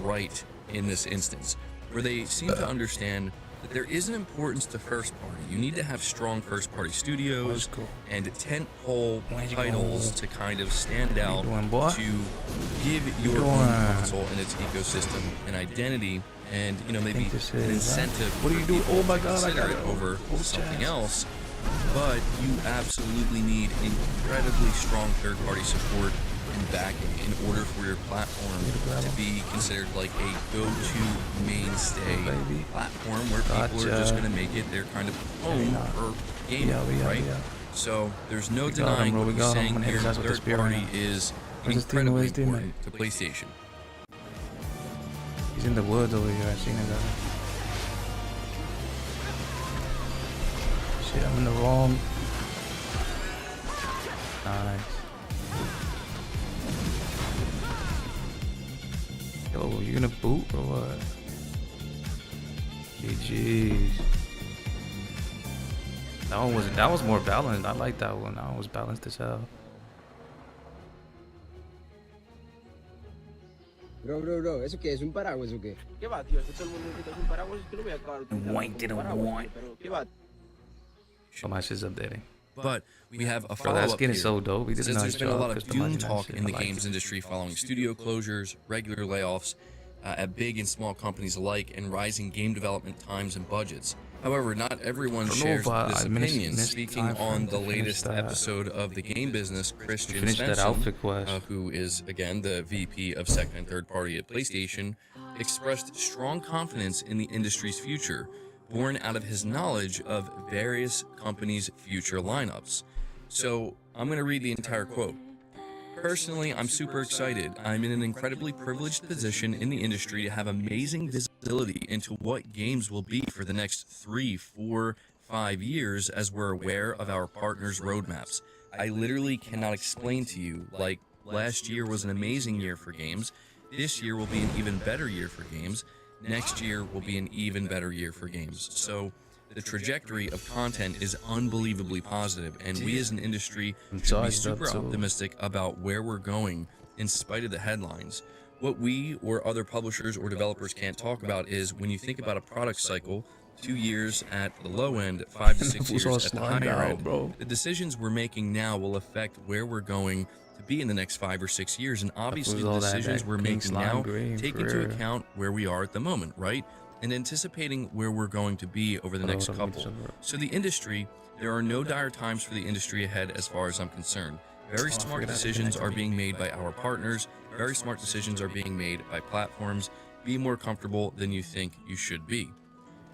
right in this instance, where they seem to understand that there is an importance to first party. You need to have strong first party studios and tentpole titles to kind of stand out, to give your own console and its ecosystem an identity and, you know, maybe an incentive for people to consider it over something else. But you absolutely need incredibly strong third party support and backing in order for your platform to be considered like a go-to mainstay platform where people are just going to make it their kind of home for gaming, right? So there's no denying what he's saying here. Third party is incredibly important to PlayStation. He's in the woods over here. I seen him. Shit, I'm in the wrong. Nice. Yo, you gonna boot or what? GG's. That was more balanced. I like that one. That one was balanced as hell. Bro, ¿eso qué es? ¿Un paraguas o qué? ¿Qué va, tío? Todo el mundo dice que es un paraguas y que lo voy a acabar. ¿Qué va? So my shit's updating. But we have a follow-up that skin here. is so dope. Since there's been a lot of doom talk in the games industry following studio closures, regular layoffs at big and small companies alike, and rising game development times and budgets. However, not everyone shares this opinion. Speaking on the latest episode of The Game Business, Christian Svensson, who is, again, the VP of second and third party at PlayStation, expressed strong confidence in the industry's future, born out of his knowledge of various companies' future lineups. So I'm going to read the entire quote. Personally, I'm super excited. I'm in an incredibly privileged position in the industry to have amazing visibility into what games will be for the next 3, 4, 5 years as we're aware of our partners' roadmaps. I literally cannot explain to you, like, last year was an amazing year for games. This year will be an even better year for games. Next year will be an even better year for games. So the trajectory of content is unbelievably positive, and we as an industry should be super optimistic about where we're going in spite of the headlines. What we or other publishers or developers can't talk about is when you think about a product cycle, 2 years at the low end, 5 to 6 years at the higher end, the decisions we're making now will affect where we're going to be in the next 5 or 6 years, and obviously the decisions we're making now take into account where we are at the moment, right? And anticipating where we're going to be over the next couple. So the industry, there are no dire times for the industry ahead as far as I'm concerned. Very smart decisions are being made by our partners. Very smart decisions are being made by platforms. Be more comfortable than you think you should be.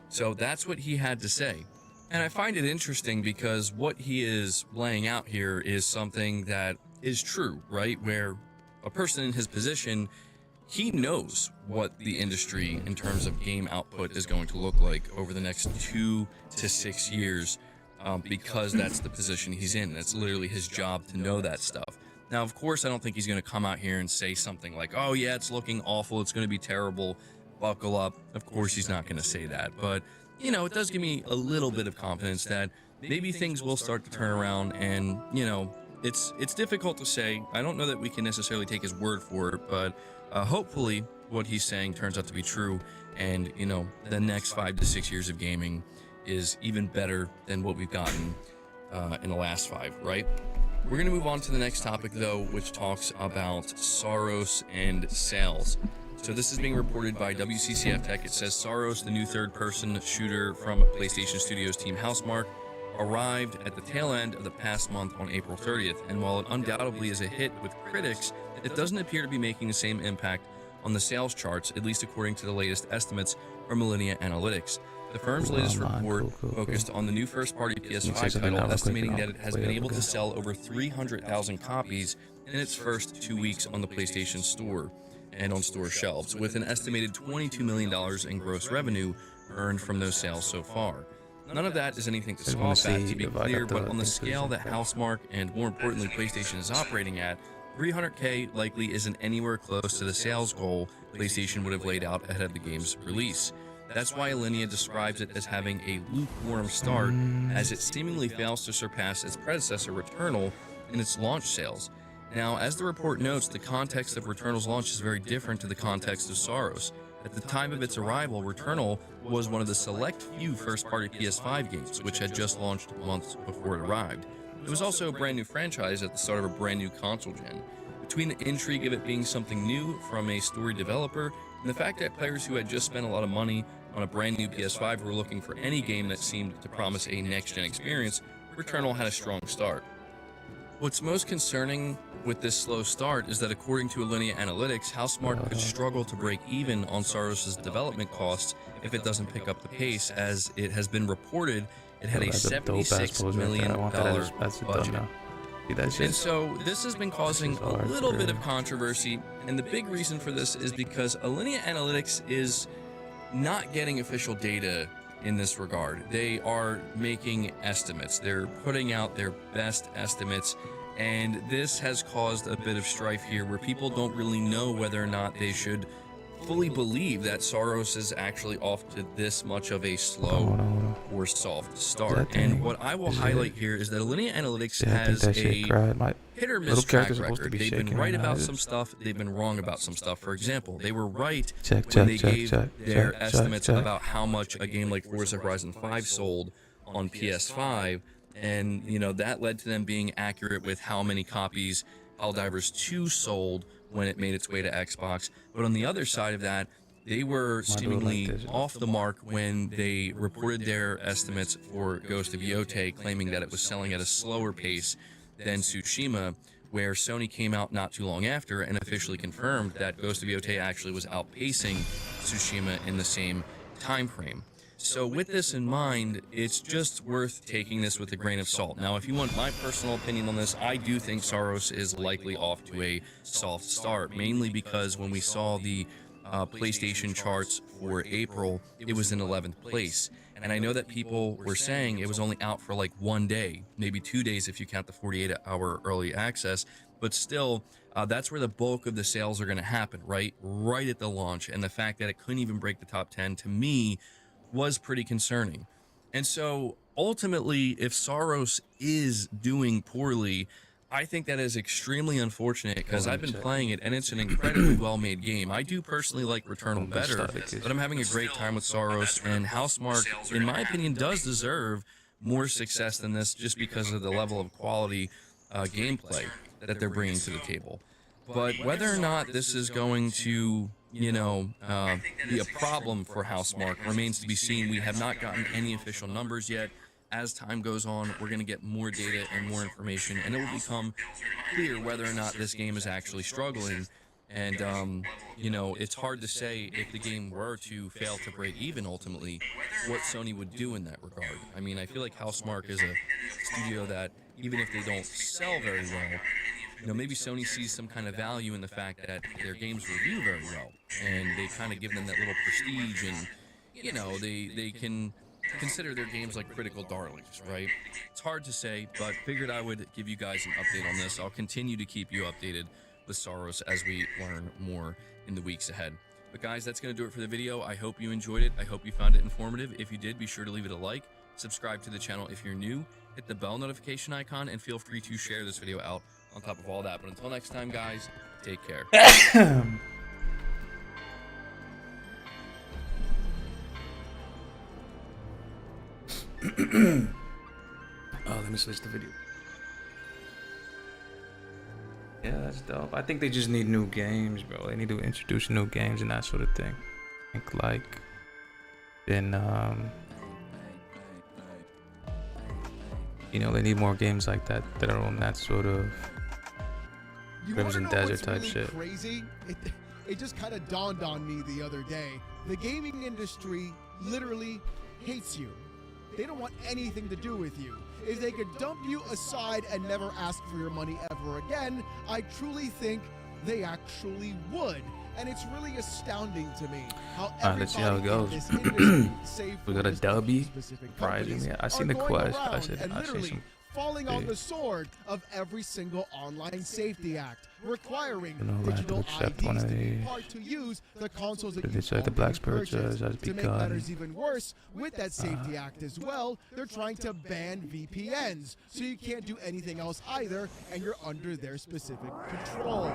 So that's what he had to say. And I find it interesting because what he is laying out here is something that is true, right? Where a person in his position, he knows what the industry in terms of game output is going to look like over the next 2 to 6 years, because that's the position he's in. That's literally his job to know that stuff. Now, of course, I don't think he's going to come out here and say something like, oh yeah, it's looking awful, it's going to be terrible, buckle up. Of course, he's not going to say that. But, you know, it does give me a little bit of confidence that maybe things will start to turn around, and, you know, it's difficult to say. I don't know that we can necessarily take his word for it, but hopefully what he's saying turns out to be true, and, you know, the next 5 to 6 years of gaming is even better than what we've gotten in the last 5, right? We're going to move on to the next topic, though, which talks about Saros and sales. So this is being reported by WCCF Tech. It says Saros, the new third-person shooter from PlayStation Studios team Housemarque, arrived at the tail end of the past month on April 30th, and while it undoubtedly is a hit with critics, it doesn't appear to be making the same impact on the sales charts, at least according to the latest estimates from Millennia Analytics. The firm's latest report focused on the new first-party PS5 title, estimating that it has been able to sell over 300,000 copies in its first 2 weeks on the PlayStation Store and on store shelves, with an estimated $22 million in gross revenue earned from those sales so far. None of that is anything to scoff at, to be clear, but on the scale that Housemarque and, more importantly, PlayStation is operating at, 300K likely isn't anywhere close to the sales goal PlayStation would have laid out ahead of the game's release. That's why Alinea describes it as having a lukewarm start, as it seemingly fails to surpass its predecessor Returnal in its launch sales. Now, as the report notes, the context of Returnal's launch is very different to the context of Saros. At the time of its arrival, Returnal was one of the select few first-party PS5 games, which had just launched months before it arrived. It was also a brand new franchise at the start of a brand new console gen. Between the intrigue of it being something new from a story developer, and the fact that players who had just spent a lot of money on a brand new PS5 were looking for any game that seemed to promise a next-gen experience, Returnal had a strong start. What's most concerning with this slow start is that according to Alinea Analytics, Housemarque could struggle to break even on Saros' development costs if it doesn't pick up the pace, as it has been reported it had a $76 million budget. And so this has been causing a little bit of controversy, and the big reason for this is because Alinea Analytics is not getting official data in this regard. They are making estimates. They're putting out their best estimates, and this has caused a bit of strife here where people don't really know whether or not they should fully believe that Saros is actually off to this much of a slow or soft start. And what I will highlight here is that Alinea Analytics has a hit or miss track record. They've been right about some stuff, they've been wrong about some stuff. For example, they were right when they gave their estimates about how much a game like Forza Horizon 5 sold on PS5, and you know that led to them being accurate with how many copies Helldivers 2 sold when it made its way to Xbox. But on the other side of that, they were seemingly off the mark when they reported their estimates for Ghost of Yotei, claiming that it was selling at a slower pace than Tsushima, where Sony came out not too long after and officially confirmed that Ghost of Yotei actually was outpacing Tsushima in the same time frame. So with this in mind, it's just worth taking this with a grain of salt. Now, if you want my personal opinion on this, I do think Saros is likely off to a soft start, mainly because when we saw the PlayStation charts for April, it was in 11th place. And I know that people were saying it was only out for like 1 day, maybe 2 days if you count the 48-hour early access, but still, that's where the bulk of the sales are going to happen, right at the launch. And the fact that it couldn't even break the top 10, to me, was pretty concerning. And so ultimately, if Saros is doing poorly, I think that is extremely unfortunate, because I've been playing it and it's an incredibly well-made game. I do personally like Returnal better, but I'm having a great time with Saros, and Housemarque, in my opinion, does deserve more success than this, just because of the level of quality gameplay that they're bringing to the table. But whether or not this is going to, you know, be a problem for Housemarque remains to be seen. We have not gotten any official numbers yet. As time goes on, we're going to get more data and more information, and it will become clear whether or not this game is actually struggling. And, you know, it's hard to say if the game were to fail to break even ultimately, what Sony would do in that regard. I mean, I feel like Housemarque is a studio that, even if they don't sell very well, you know, maybe Sony sees some kind of value in the fact that their games review very well, and they kind of give them that little prestige, and, you know, they can consider their games like critical darlings, right? It's hard to say, but figured I would give you guys an update on this. I'll continue to keep you updated with Saros as we learn more in the weeks ahead. But guys, that's going to do it for the video. I hope you enjoyed it. I hope you found it informative. If you did, be sure to leave it a like, subscribe to the channel if you're new, hit the bell notification icon, and feel free to share this video out on top of all that. But until next time, guys, take care. Oh, let me switch the video. Yeah, that's dope. I think they just need new games, bro. They need to introduce new games and that sort of thing. I think like then you know, they need more games like that that are on that sort of Crimson Desert type shit. Crazy? It just kind of dawned on me the other day. The gaming industry literally hates you. They don't want anything to do with you. If they could dump you aside and never ask for your money ever again, I truly think they actually would. And it's really astounding to me how let's see how it goes. We got a W, surprisingly. I seen the quest. I see some falling on the sword of every single online safety act, requiring digital IDs to be part to use the consoles that you say the Black Spirits has to make begun. matters even worse, with that safety act as well, they're trying to ban VPNs, so you can't do anything else either, and you're under their specific control.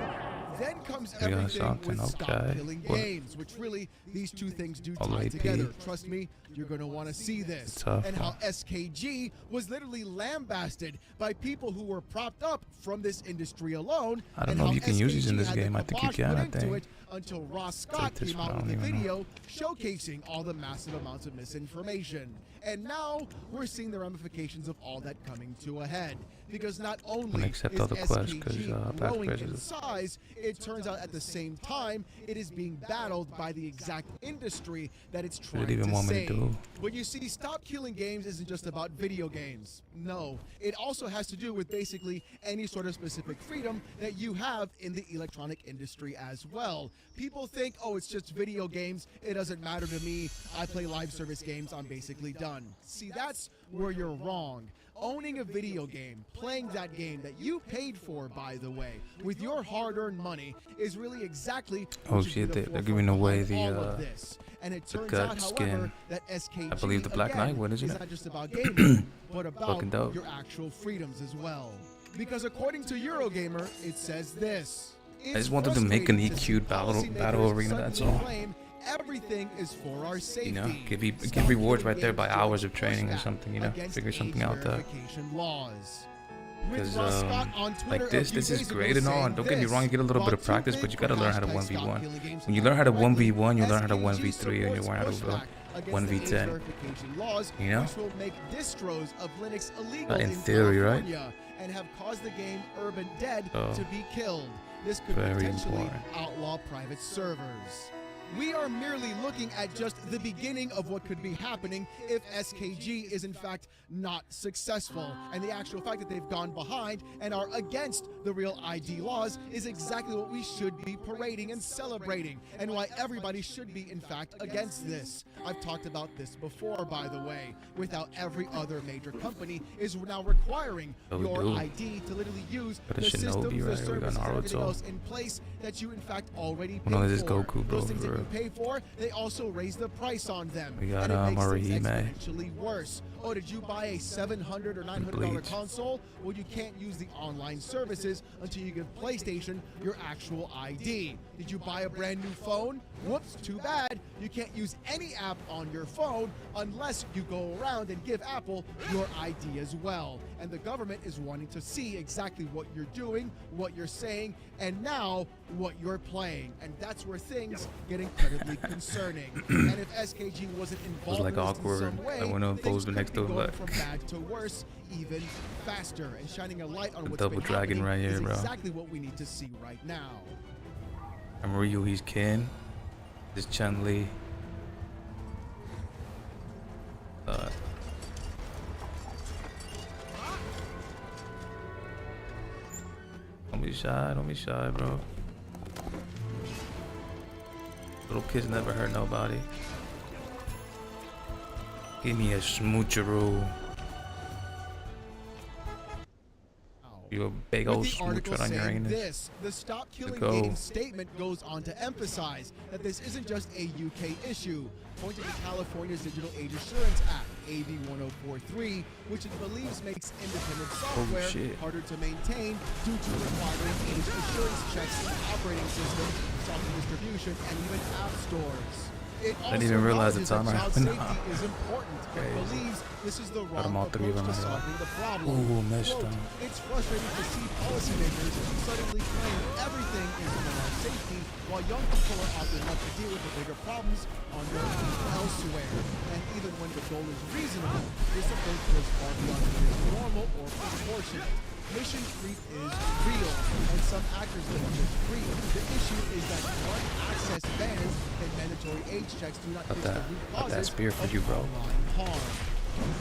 Then comes everything with Stop Killing Games, which really, these two things do tie together. Trust me, you're going to want to see this. And how SKG was literally lambasted by people who were propped up from this industry alone. I don't know if you can use these in this game. I think you can, I think. Until Ross Scott came out with a video showcasing all the massive amounts of misinformation. And now we're seeing the ramifications of all that coming to a head. Because not only is SKG growing in size, it turns out at the same time it is being battled by the exact industry that it's trying to save. When you see Stop Killing Games isn't just about video games. No, it also has to do with basically any sort of specific freedom that you have in the electronic industry as well. People think, oh, it's just video games. It doesn't matter to me. I play live service games. I'm basically done. See, that's where you're wrong. Owning a video game, playing that game that you paid for, by the way, with your hard-earned money, is really exactly oh shit, they're giving away the gut skin. That SKG, I believe the Black Knight one, isn't it? Not just about gaming, but about dope. your actual freedoms as well. Because according to Eurogamer, it says this. I just wanted to make an EQ'd battle arena, that's all. Everything is for our safety. You know, give rewards right there by hours of training or something, you know, figure something out there. Because like this is great and all, and don't get me wrong, you get a little bit of practice, but you gotta learn how to 1v1. When you learn how to 1v1, you learn how to 1v3, and you learn how to 1v10. You know? In theory, right? And have caused the game Urban Dead so, to be killed. This could very potentially important. outlaw private servers. We are merely looking at just the beginning of what could be happening if SKG is in fact not successful. And the actual fact that they've gone behind and are against the real ID laws is exactly what we should be parading and celebrating, and why everybody should be in fact against this. I've talked about this before, by the way, with how every other major company is now requiring your ID to literally use the systems, the services, and everything else in place that you in fact already pay for. Goku, bro, those things that you pay for, they also raise the price on them. We got and it makes Orihime. things exponentially worse. Oh, did you buy a $700 or $900 console? Well, you can't use the online services until you give PlayStation your actual ID. Did you buy a brand new phone? Whoops, too bad. You can't use any app on your phone unless you go around and give Apple your ID as well. And the government is wanting to see exactly what you're doing, what you're saying, and now what you're playing. And that's where things get incredibly concerning. And if SKG wasn't involved like in this awkward, in some way, like when it things posed next could be to him, going but from bad to worse even faster. And shining a light on what's double been dragon happening right here, is bro. exactly what we need to see right now. I'm Ryu, he's Ken. This Chun-Li. Don't be shy, bro. Little kids never hurt nobody. Give me a smoocheroo. You a big old smoocher on your anus. This, the Stop Killing Gaming statement goes on to emphasize that this isn't just a UK issue, pointing to California's Digital Age Assurance Act, AB 1043, which it believes makes independent software harder to maintain due to requiring age assurance checks in operating systems, software distribution, and even app stores. I didn't even realize the timer happened. Safety is important, but believes this is the wrong approach to solving the problem. Ooh, missed Quote, him. it's frustrating to see policymakers suddenly claim everything is about safety, while young people are often left to deal with the bigger problems on their own elsewhere. And even when the goal is reasonable, this approach goes far beyond what is normal or proportionate. Mission creep is real, and some actors don't just creep. The issue is that one access bans and mandatory age checks do not fix the root causes spear for you, bro. online harm.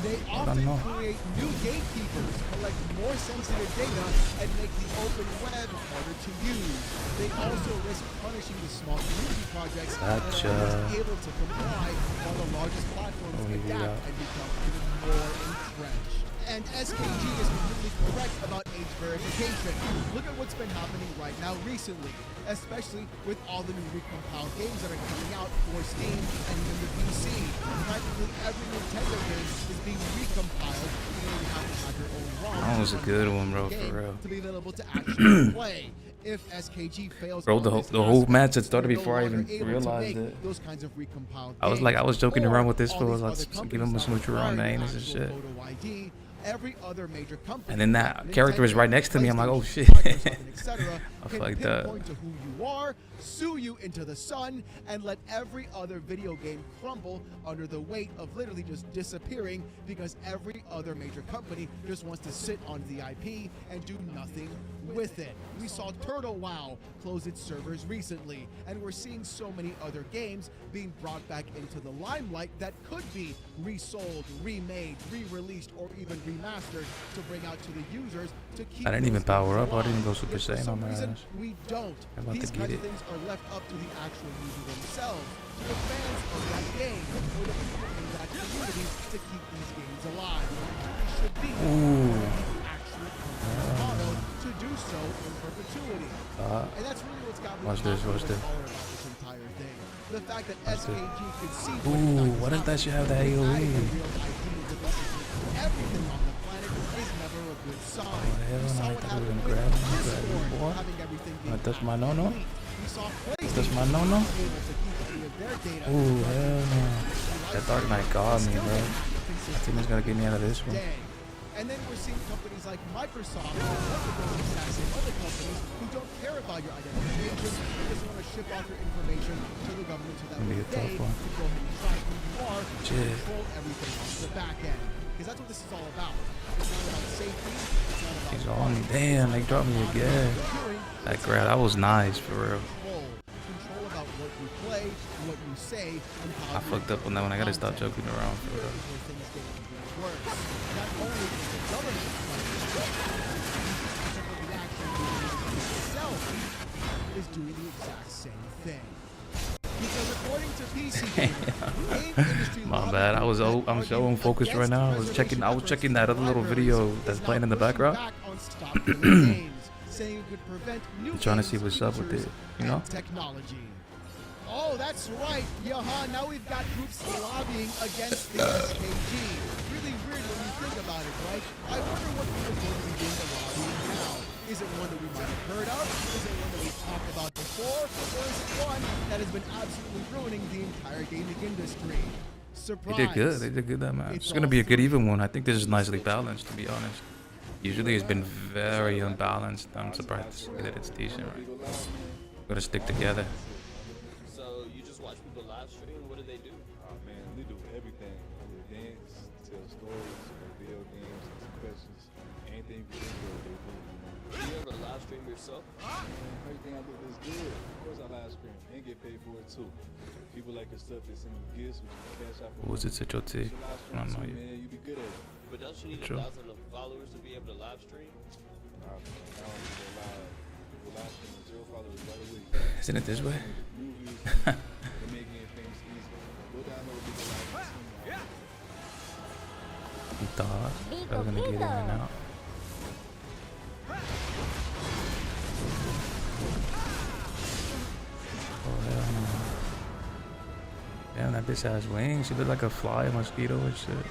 They often create new gatekeepers, collect more sensitive data, and make the open web harder to use. They also risk punishing the small community projects that are able to comply, while the largest platforms adapt and become even more entrenched. And SKG is completely correct about age verification. Look at what's been happening right now recently, especially with all the new recompiled games that are coming out for Steam and even the PC. Practically every Nintendo game is being recompiled, even though you have to have your own ROM. That was a good one, bro, for real. To be available to actually play. If SKG fails, bro, the whole match had started before I even realized it. Those kinds of recompiled I was joking around with this fool. I was like, give him a smoocher on the anus and shit. Every other major company, and then that character is right next to me. I'm like, oh shit. I feel like that. Point to who you are, sue you into the sun, and let every other video game crumble under the weight of literally just disappearing because every other major company just wants to sit on the IP and do nothing with it. We saw Turtle WoW close its servers recently, and we're seeing so many other games being brought back into the limelight that could be resold, remade, re-released, or even remastered to bring out to the users to keep. I didn't even power up. I didn't go Super Saiyan on my ass. We don't. These kinds of things are left up to the actual user themselves, to the fans of that game, or the people in that community to keep these games alive. It should be actually motto to do so in perpetuity. And that's really what's got me watch this. about this entire thing. The fact that SKG could see what does that shit have the AoE? Everything on the planet is never a good sign. Hell no, I thought we were gonna grab him, boy. I touch my no-no? Touch my no-no? Ooh, hell no. That Dark Knight got me, bro. I think he's gonna get me out of this one. And then we're seeing companies like Microsoft and other companies who don't care about your identification, they just want to ship off your information to the government so that they can go ahead and track who you are and control everything on the back end. Because that's what this is all about. It's not about safety. It's not about he's on me. Damn, they dropped me again. That grab, that was nice, for real. Control about what you play, say on how I fucked up on that one. I gotta stop joking around. For real. things get worse. Not only is the government itself is doing the exact same thing. Because according to PC game industry My bad. I'm so unfocused right now. I was checking that other little video that's playing in the background. saying it could prevent new I'm trying to see what's up with it, you know? Technology. Oh, that's right, Johan. Now we've got groups lobbying against the SKG. Really weird when you think about it, right? I wonder what people are going to be doing the lobbying now. Is it one that we might have heard of? Is it one that we've talked about before? Or is it one that has been absolutely ruining the entire gaming industry? Surprise. They did good. They did good that match. It's gonna be a good even one. I think this is nicely balanced, to be honest. Usually it's been very unbalanced. I'm surprised to see that it's decent, right? Gotta stick together. So you just watch people live stream? What do they do? Oh man, they do everything. They dance, tell stories, video games, answer questions, anything you think of, they do. You ever live stream yourself? Everything I do is good. Of course I live stream and get paid for it too. People like your stuff, they send me gifts, which you can cash out for. What was it, Cichote? I don't know you. Man, you be good at it. But don't you need 1,000 followers to be able to live stream? I don't go live. People live stream with 0 followers right away. Isn't it this way? They make getting famous easy. Go download people live stream. You thought I was gonna get in and out. Oh hell no. Damn, that bitch has wings. She looked like a fly, a mosquito and shit.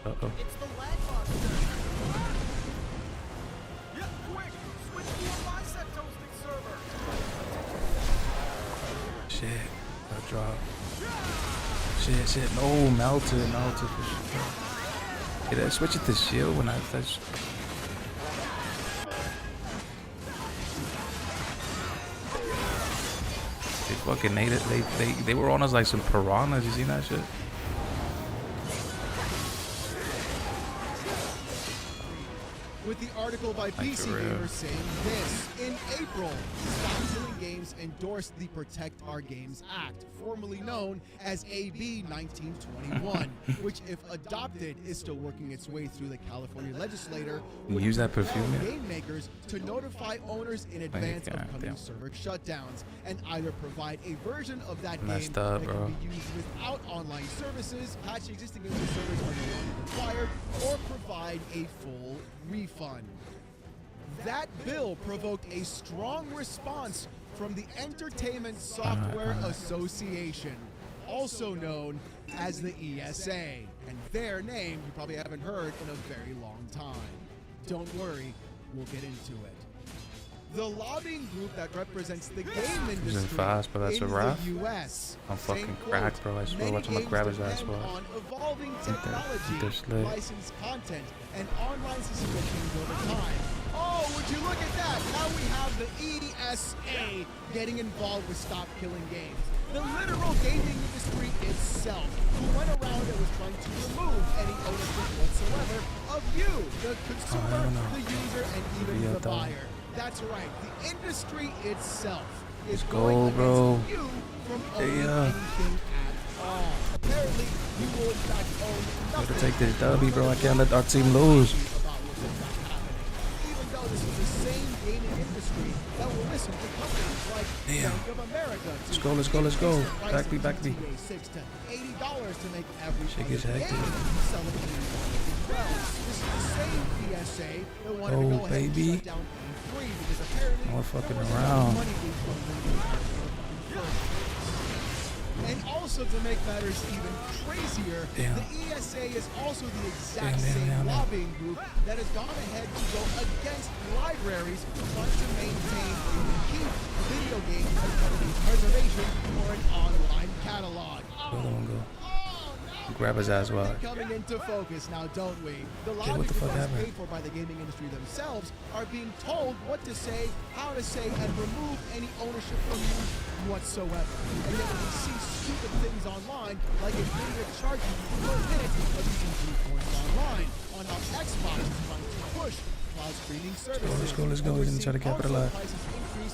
Uh-oh. Shit, that drop. Shit, no, melted for sure. Did I switch it to shield when I touched? They fucking ate it. They were on us like some piranhas. You seen that shit? With the article by PC Gamer saying this, in April, Stop Killing Games endorsed the Protect Our Games Act, formerly known as AB 1921, which, if adopted, is still working its way through the California legislature. You use that perfume, yeah? Game makers to notify owners in advance of coming server shutdowns and either provide a version of that game that can be used without online services, patch existing game servers are no longer required, or provide a full refund. That bill provoked a strong response from the Entertainment Software Association, also known as the ESA, and their name you probably haven't heard in a very long time. Don't worry, we'll get into it. The lobbying group that represents the game industry fast, but that's in a wrap. the US. I'm fucking cracked, bro. I swear, watch him grab his ass, bro. On evolving technology, licensed content, and online subscriptions over time. Oh, would you look at that? Now we have the ESA getting involved with Stop Killing Games. The literal gaming industry itself, who went around and was trying to remove any ownership whatsoever of you, the consumer, the user, and even the buyer. That's right, the industry itself is going against you from owning anything at all. Apparently, you will in fact own nothing. Gotta take this W, bro. I can't let our team lose. Even though this is the same gaming industry that will listen to companies like Bank of America. Let's go. Back me. $6 to $80 to make every shit gets hectic. This is the same ESA that wanted to go ahead and shut down free because apparently more fucking around. And also to make matters even crazier, the ESA is also the exact same lobbying group that has gone ahead to go against libraries trying to maintain and keep video games as part of a preservation or an online catalog. Grab his ass while. Coming into focus now, don't we? The lobby groups paid for by the gaming industry themselves are being told what to say, how to say, and remove any ownership from you whatsoever. And yet we see stupid things online, like Nvidia charging you per minute of using Viewpoints online, on how Xbox is trying to push cloud streaming services. Let's go. We're gonna try to capitalize.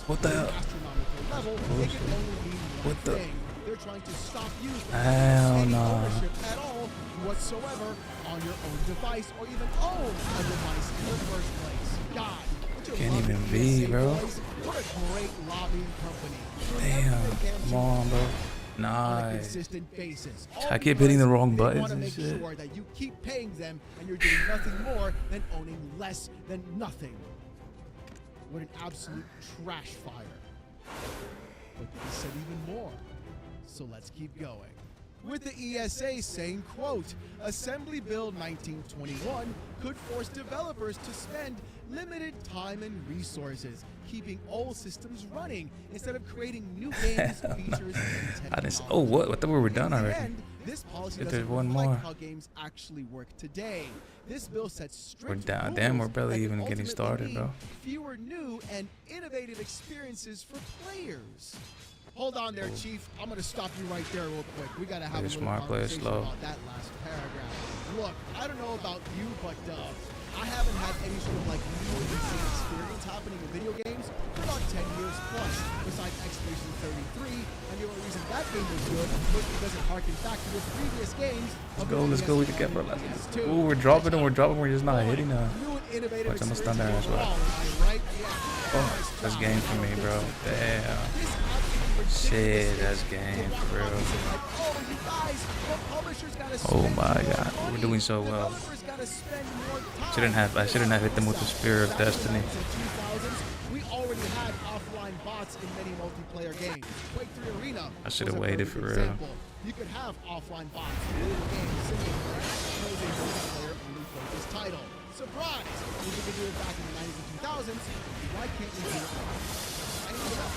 What the hell? What the? they're trying to stop you from Hell any no. ownership at all whatsoever on your own device or even own a device in the first place. God, don't you Can't love even the be, ESA bro. boys? What a great lobbying company. Doing Damn, everything they can come to on, bro. on a Nice. consistent basis. I keep hitting the wrong They buttons want to and make shit. sure that you keep paying them and you're doing nothing more than owning less than nothing. What an absolute trash fire. But he said even more. So let's keep going. With the ESA saying, quote, Assembly Bill 1921 could force developers to spend limited time and resources keeping old systems running instead of creating new games, features, and I didn't. Oh, what? I thought we were done in the already. end, this policy If doesn't there's one reflect more. how games actually work today. This bill sets strict We're down. rules Damn, we're that barely could even getting ultimately started, mean bro. fewer new and innovative experiences for players. Hold on there, Chief. I'm gonna stop you right there real quick. We gotta have Play a little smart, play conversation slow. about that last paragraph. Look, I don't know about you, but I haven't had any sort of like new insane experience happening in video games for about 10 years plus, besides Expedition 33, and the only reason that game was good was because it harkened back to the previous games. Let's go. We can get for last. Ooh, we're dropping and we're dropping. We're just not hitting. Watch, I'm stand there as well. Oh, that's game for me, bro. Damn. Shit, that's game for real. Oh my god, we're doing so well. I shouldn't have hit them with the Spear of Destiny. We already had offline bots in many multiplayer games. Quake 3 Arena. I should have was a waited perfect for real. example. You could have offline bots in the game single player. It was a multiplayer only focused title. Surprise! If we could do it back in the 90s and 2000s, why can't we do it now? I need to know.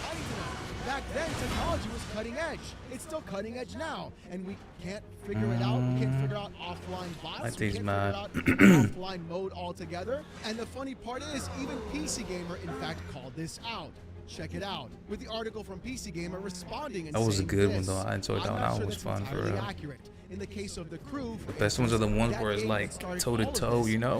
I need to know. Back then, technology was cutting edge. It's still cutting edge now, and we can't figure it out. We can't figure out offline bots. That We thing's can't mad. figure out offline mode altogether. And the funny part is, even PC Gamer, in fact, called this out. Check it out. With the article from PC Gamer responding and That was a saying good one this. though. I enjoyed that I'm one. not That sure was that's fun for entirely real. accurate. In the case of the Crew, The best ones are the ones where it's like toe to toe, you know?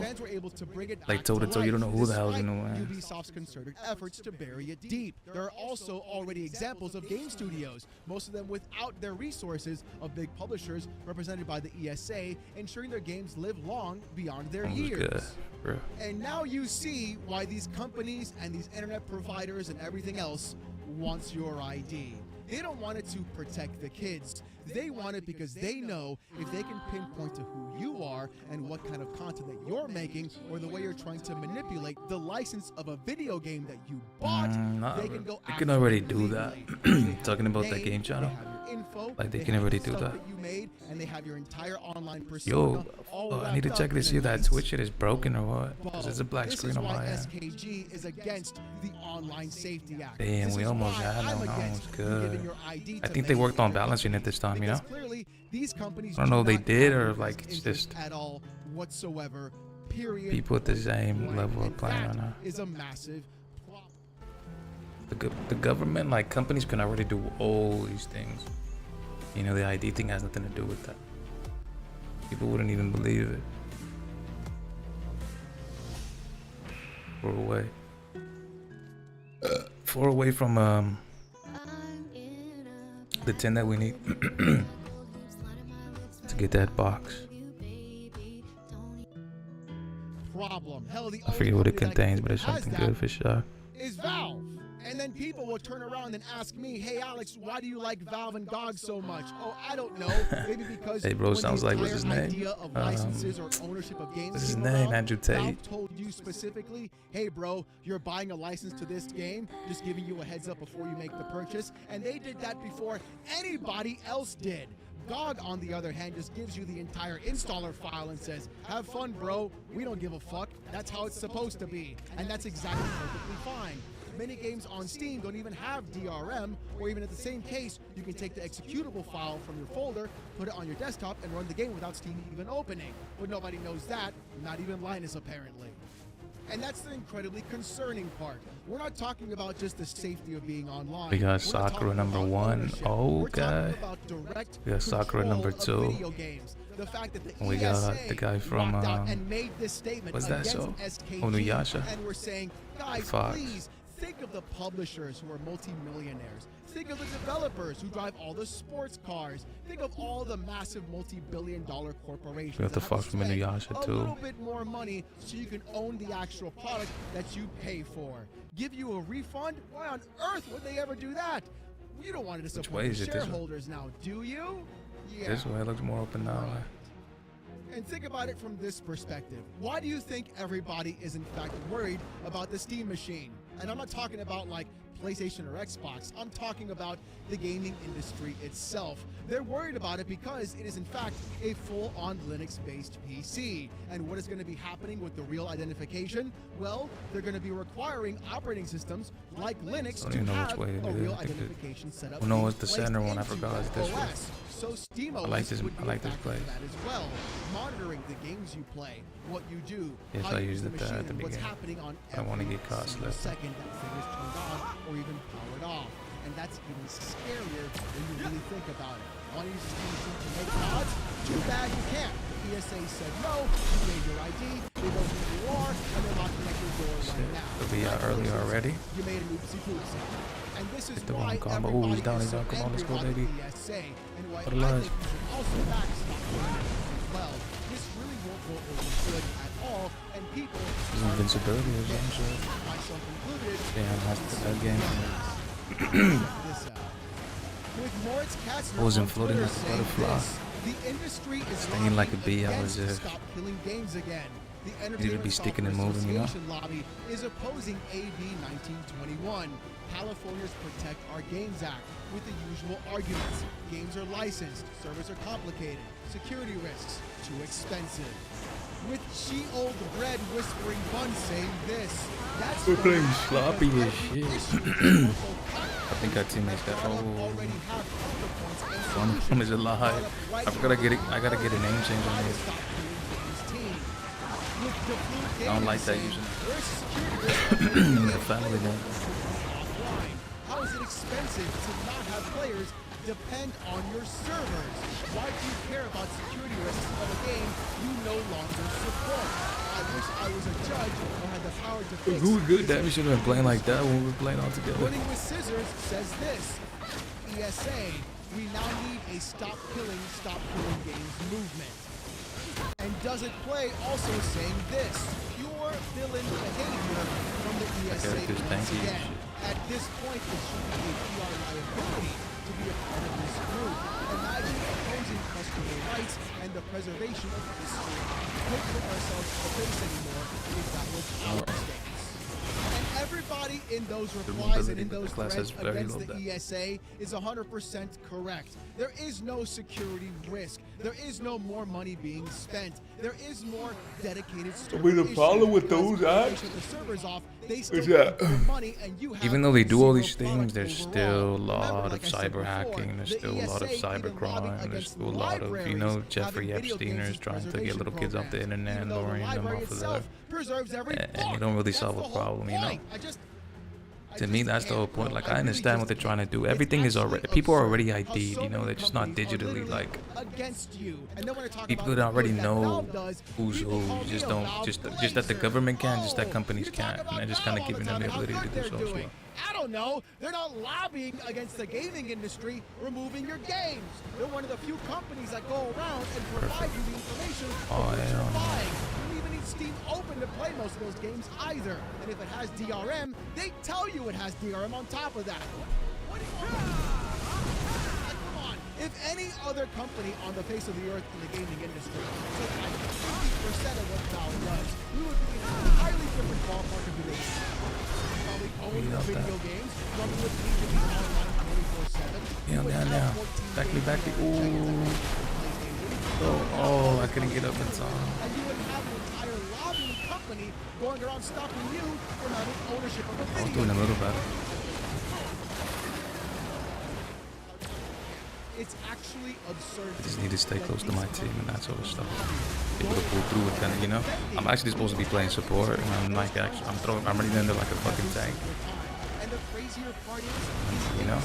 Like toe to toe, you don't know who the hell's gonna win. Ubisoft's concerted efforts to bury it deep. There are also already examples of game studios, most of them without their resources, of big publishers represented by the ESA, ensuring their games live long beyond their That was years. good, bro. And now you see why these companies and these internet providers and everything else wants your ID. They don't want it to protect the kids. They want it because they know if they can pinpoint to who you are and what kind of content that you're making or the way you're trying to manipulate the license of a video game that you bought, they can go You can already do that. Talking about that game channel. info. Like they can already do that. You made, and they have your entire online persona. Yo, all I need to wrapped check up to see in if a that nice Twitch shit is broken or what. Because bow. it's a black This screen is on why my end. SKG is against the Online Safety Act. Damn, This we is almost why had I'm that one. That one against was you good. giving your ID I to think they worked on manufacturers. balancing it this time, you know? Because clearly, these companies I don't know if do they not did have or your if like best it's interest just at all whatsoever. Period. people at the same level of playing right That now. is a massive problem. The government, like companies can already do all these things. You know, the ID thing has nothing to do with that. People wouldn't even believe it. We're away. Far away from the 10 that we need to get that box. Problem. Hell, the I forget what it contains, but it's something good for sure. Is Valve. And then people will turn around and ask me, hey Alex, why do you like Valve and GOG so much? Oh, I don't know. Maybe because Hey, bro, when the sounds like, what's entire his name? idea of licenses or ownership of games What's his came name? around, Andrew Tate. Valve told you specifically, hey bro, you're buying a license to this game, just giving you a heads up before you make the purchase. And they did that before anybody else did. GOG, on the other hand, just gives you the entire installer file and says, have fun, bro. We don't give a fuck. That's how it's supposed to be. And that's exactly perfectly fine. Many games on Steam don't even have DRM, or even in the same case, you can take the executable file from your folder, put it on your desktop, and run the game without Steam even opening. But nobody knows that, not even Linus apparently. And that's the incredibly concerning part. We're not talking about just the safety of being online. We got We're not Sakura talking number about 1. ownership. Oh, We're talking God. about direct We got Sakura number control 2. of video games. The fact that the And we got ESA the guy from, walked out and made this statement what's that against show? SKG, Onuyasha. and we're saying, guys, Fox. please Think of the publishers who are multimillionaires. Think of the developers who drive all the sports cars. Think of all the massive multi-billion-dollar corporations. We have to that fuck from Inuyasha a too. little bit more money so you can own the actual product that you pay for. Give you a refund? Why on earth would they ever do that? You don't want to support way the is it this way? shareholders now, do you? Yeah. This way looks more open now. And think about it from this perspective. Why do you think everybody is in fact worried about the Steam machine? And I'm not talking about like PlayStation or Xbox. I'm talking about the gaming industry itself. They're worried about it because it is in fact a full-on Linux-based PC. And what is going to be happening with the real identification? Well, they're going to be requiring operating systems like Linux Don't to even know which have way it a is. real I think identification set up. Oh no, being it's the placed center one. I into forgot it's this way. OS. So SteamOS I like this. would be I like a this factor place. for that as well, monitoring the games you play, what you do, Yes, how I you use used the it machine, at the and what's beginning. happening on I don't want to every get caught single slipping. second that thing is turned on or even powered off. And that's even scarier when you really think about it. Want to use the Steam machine to make mods? Too bad you can't. The ESA said no, you gave your ID, they know who you are, and they're knocking at your door right now. It'll be out earlier already. You made a oopsie-poopsie. And this is Hit the why one combo. everybody Ooh, he's down, is he's so down. Come on, let's angry go, about baby. the ESA, and why For the I lads. think we should also back stop gaming as well. This really won't go over good at all, and people His invincibility is on shit. myself included, Damn, that's the bad game. this out. With Moritz Katzner I wasn't on floating Twitter like a saying butterfly. this, the industry is Stinging like a bee, I lobbying was against Stop Killing Games Again. The Needed to Entertainment be sticking Software and moving, you know? Association lobby is opposing AB 1921, California's Protect Our Games Act, with the usual arguments. Games are licensed, servers are complicated, security risks, too expensive. With she old bread whispering bun saying this. That's We're playing correct, sloppy because as every shit. issue I think our teammates got. Oh, already have counterpoints and one of them is a lie. I gotta get it. I gotta get a name change on this. I don't like that using the family name. How is it expensive to not have players depend on your servers? Why do you care about security risks of a game you no longer support? I wish I was a judge or had the power to fix We were good. this That we should have been playing like that when we were playing all together. Winning with Scissors says this. ESA, we now need a Stop Killing Games movement. And Does It Play also saying this. Pure villain behavior from the ESA once again. At this point, it should be a PR liability to be a part of this group. Imagine opposing customer rights and the preservation of history. Couldn't put ourselves to the face anymore if that was our stance. And everybody in those replies and in those threads against the ESA is 100% correct. There is no security risk. There is no more money being spent. There is more dedicated storage. The problem with those acts the servers off, they is still that get more money, and you have Even though they do all these zero things, product there's overall. still a lot Remember, of like I said cyber before, hacking. There's the still a lot of ESA cyber even lobbied crime. There's against still a lot of, you know, libraries Jeffrey having video Epstein games is as trying to get preservation little kids off the programs, internet even and though the lowering them library off of there. itself preserves every And you don't really book. solve That's a the whole problem, you know? point. To me, that's the whole point. Like, I understand what they're trying to do. Everything is already, people are already ID'd, you know, they're just not digitally, like, against you. And then when I talk people about that already what know Valve does, who's who. You just don't, just that the government can, just that companies can't. And they're just kind of giving them the ability to do so as well. I don't know. They're not lobbying against the gaming industry, removing your games. They're one of the few companies that go around and provide you the information Oh, of what hell you're no. buying. You don't even need Steam open to play most of those games either. And if it has DRM, they tell you it has DRM on top of that. What do you want? Like, come on. If any other company on the face of the earth in the gaming industry took like 50% of what Valve does, we would be in a entirely different ballpark of video games. Probably own the video games, probably would need to be online 24/7. Yeah. Back me. Ooh. Oh, I couldn't get up in time. And you would have an entire lobbying company going around stopping you from having ownership of a video. I was doing a little better. It's actually absurd. I just need to stay close to my team and that sort of stuff. Able to pull through with that, you know? I'm actually supposed to be playing support, and I'm like, actually, I'm running into like a fucking tank. And the crazier part is, You know?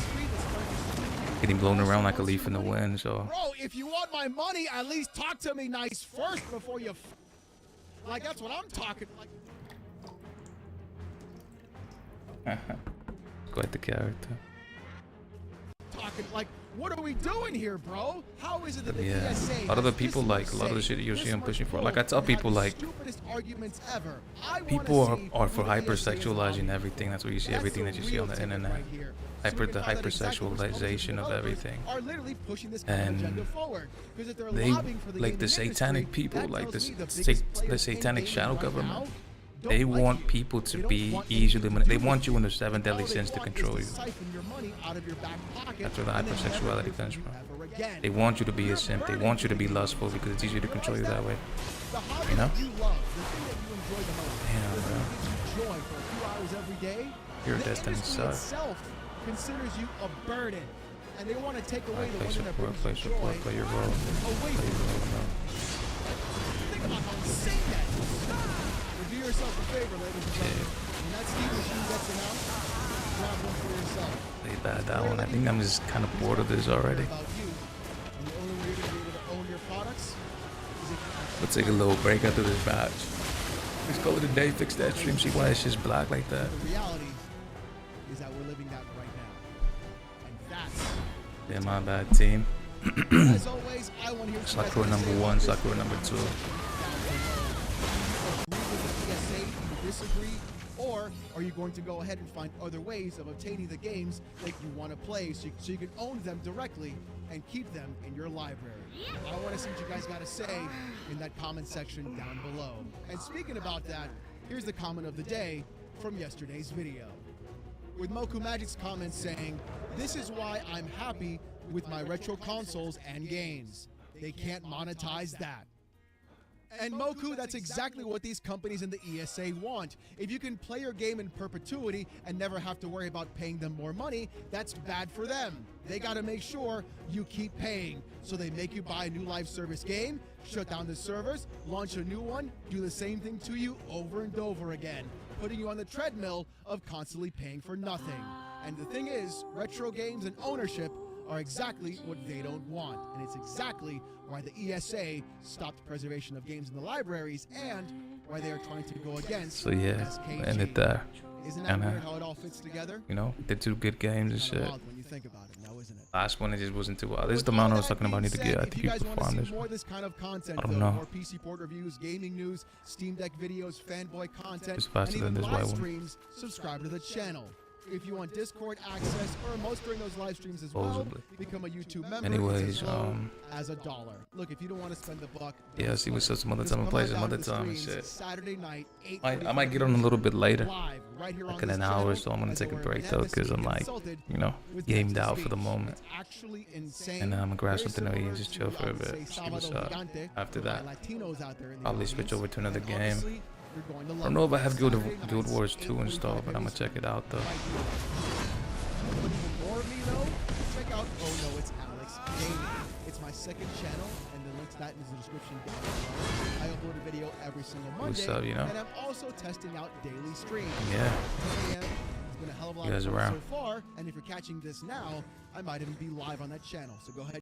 Getting blown around like a leaf in the wind, so. bro, if you want my money, at least talk to me nice first before you. Like, that's what I'm talking. Like, Quite the character. Talking like, what are we doing here, bro? How is it that the Yeah, ESA a lot of the has people this like a lot of the say, shit you see this them much pushing for. pull, Like I tell and have people the like stupidest arguments ever? I wanna people see are for who the ESA is hypersexualizing everything. That's what you see. That's Everything the that you see real on the ticket internet. right here. So we The can find out exactly which publishers hypersexualization and of developers everything. are literally pushing this kind of agenda And forward. 'Cause if they're they lobbying for the like the gaming satanic industry, people, that like tells me the the biggest players in satanic gaming shadow right government. now They don't like want you. people to They don't be want easily anything to manipulated. They do want with you in the 7 All deadly they sins to want is control you. siphon your money out of your back pocket That's where the and then never hypersexuality hear comes from from. you ever again. They want you to be a simp. They want you to be lustful because it's easier to control you that way. The hobby You know? that you love, the thing that you enjoy the most, Damn, the thing bro. that gives you joy for a few hours every day, Your the destiny industry sucks. itself considers you a burden, and they want to take away the Play one thing that support, brings play you support, joy play your role. away Play from your you. role, no. Think about how insane that is. But do yourself a favor, ladies and gentlemen. When that Steam machine gets announced, grab one for yourself. Play bad that one. I think I'm just kind of bored of this already. About you, and the only way you're going to be able to own your products is if you actually Let's take a little break after this match. Let's call it a day. Fix that stream. See why it's just black like that. The reality is that we're living that right now. And that's Yeah, my bad team. as always, I want to hear what you guys Sakura have to say number about 1, this Sakura video. number 2. Agree with the ESA, you disagree, or are you going to go ahead and find other ways of obtaining the games that you want to play so you can own them directly and keep them in your library? I want to see what you guys got to say in that comment section down below. And speaking about that, here's the comment of the day from yesterday's video. With Moku Magic's comment saying, "This is why I'm happy with my retro consoles and games. They can't monetize that." And Moku, that's exactly what these companies in the ESA want. If you can play your game in perpetuity and never have to worry about paying them more money, that's bad for them. They gotta make sure you keep paying. So they make you buy a new live service game, shut down the servers, launch a new one, do the same thing to you over and over again, putting you on the treadmill of constantly paying for nothing. And the thing is, retro games and ownership are exactly what they don't want. And it's exactly why the ESA stopped preservation of games in the libraries and why they are trying to go against So yeah, SKG. end it there. Isn't that weird how it all fits together? You know, did 2 good games and Kinda shit. wild when you think about it now, isn't it? Last one, it just wasn't too wild. This is the amount I was talking about. I need to get. I If think you you guys want to performed see this more one. of this kind of content, I don't though, know. more PC port reviews, gaming news, Steam Deck videos, fanboy content, It's faster and than even this live white one. streams, subscribe to the channel. If you want Discord access or most during those live streams as well, Supposedly. become a YouTube member. Anyways, It's as low as $1. Look, if you don't want to spend the buck, Yeah, see what's up some other just time and come play on some down other to the time and streams shit. Saturday night, I might get on a little bit later, live, right here like on in this an hour or channel, so. I'm gonna as take a we're break though, cause I'm like, consulted you know, with gamed text to out for the speech. moment. It's actually insane. And then I'm gonna grab Very something to eat and similar just chill to, for I a would bit. say, See what's Sábado up. Gigante After for my that, Latinos out there in the probably switch audience. over to another And game. obviously, you're going to I love don't know if I it. have Saturday Guild nights, Wars 2 installed, but I'm gonna 8:45 check it out though. right here. But even more of me though, check out Oh No It's Alex Gaming. It's my second channel, and the link to that is in the description down below. I upload a video every single Monday, What's up, you know? and I'm also testing out daily streams. Yeah. 10 a.m. It's been a hell of a lot You of guys fun around? so far, and if you're catching this now, I might even be live on that channel. So go ahead.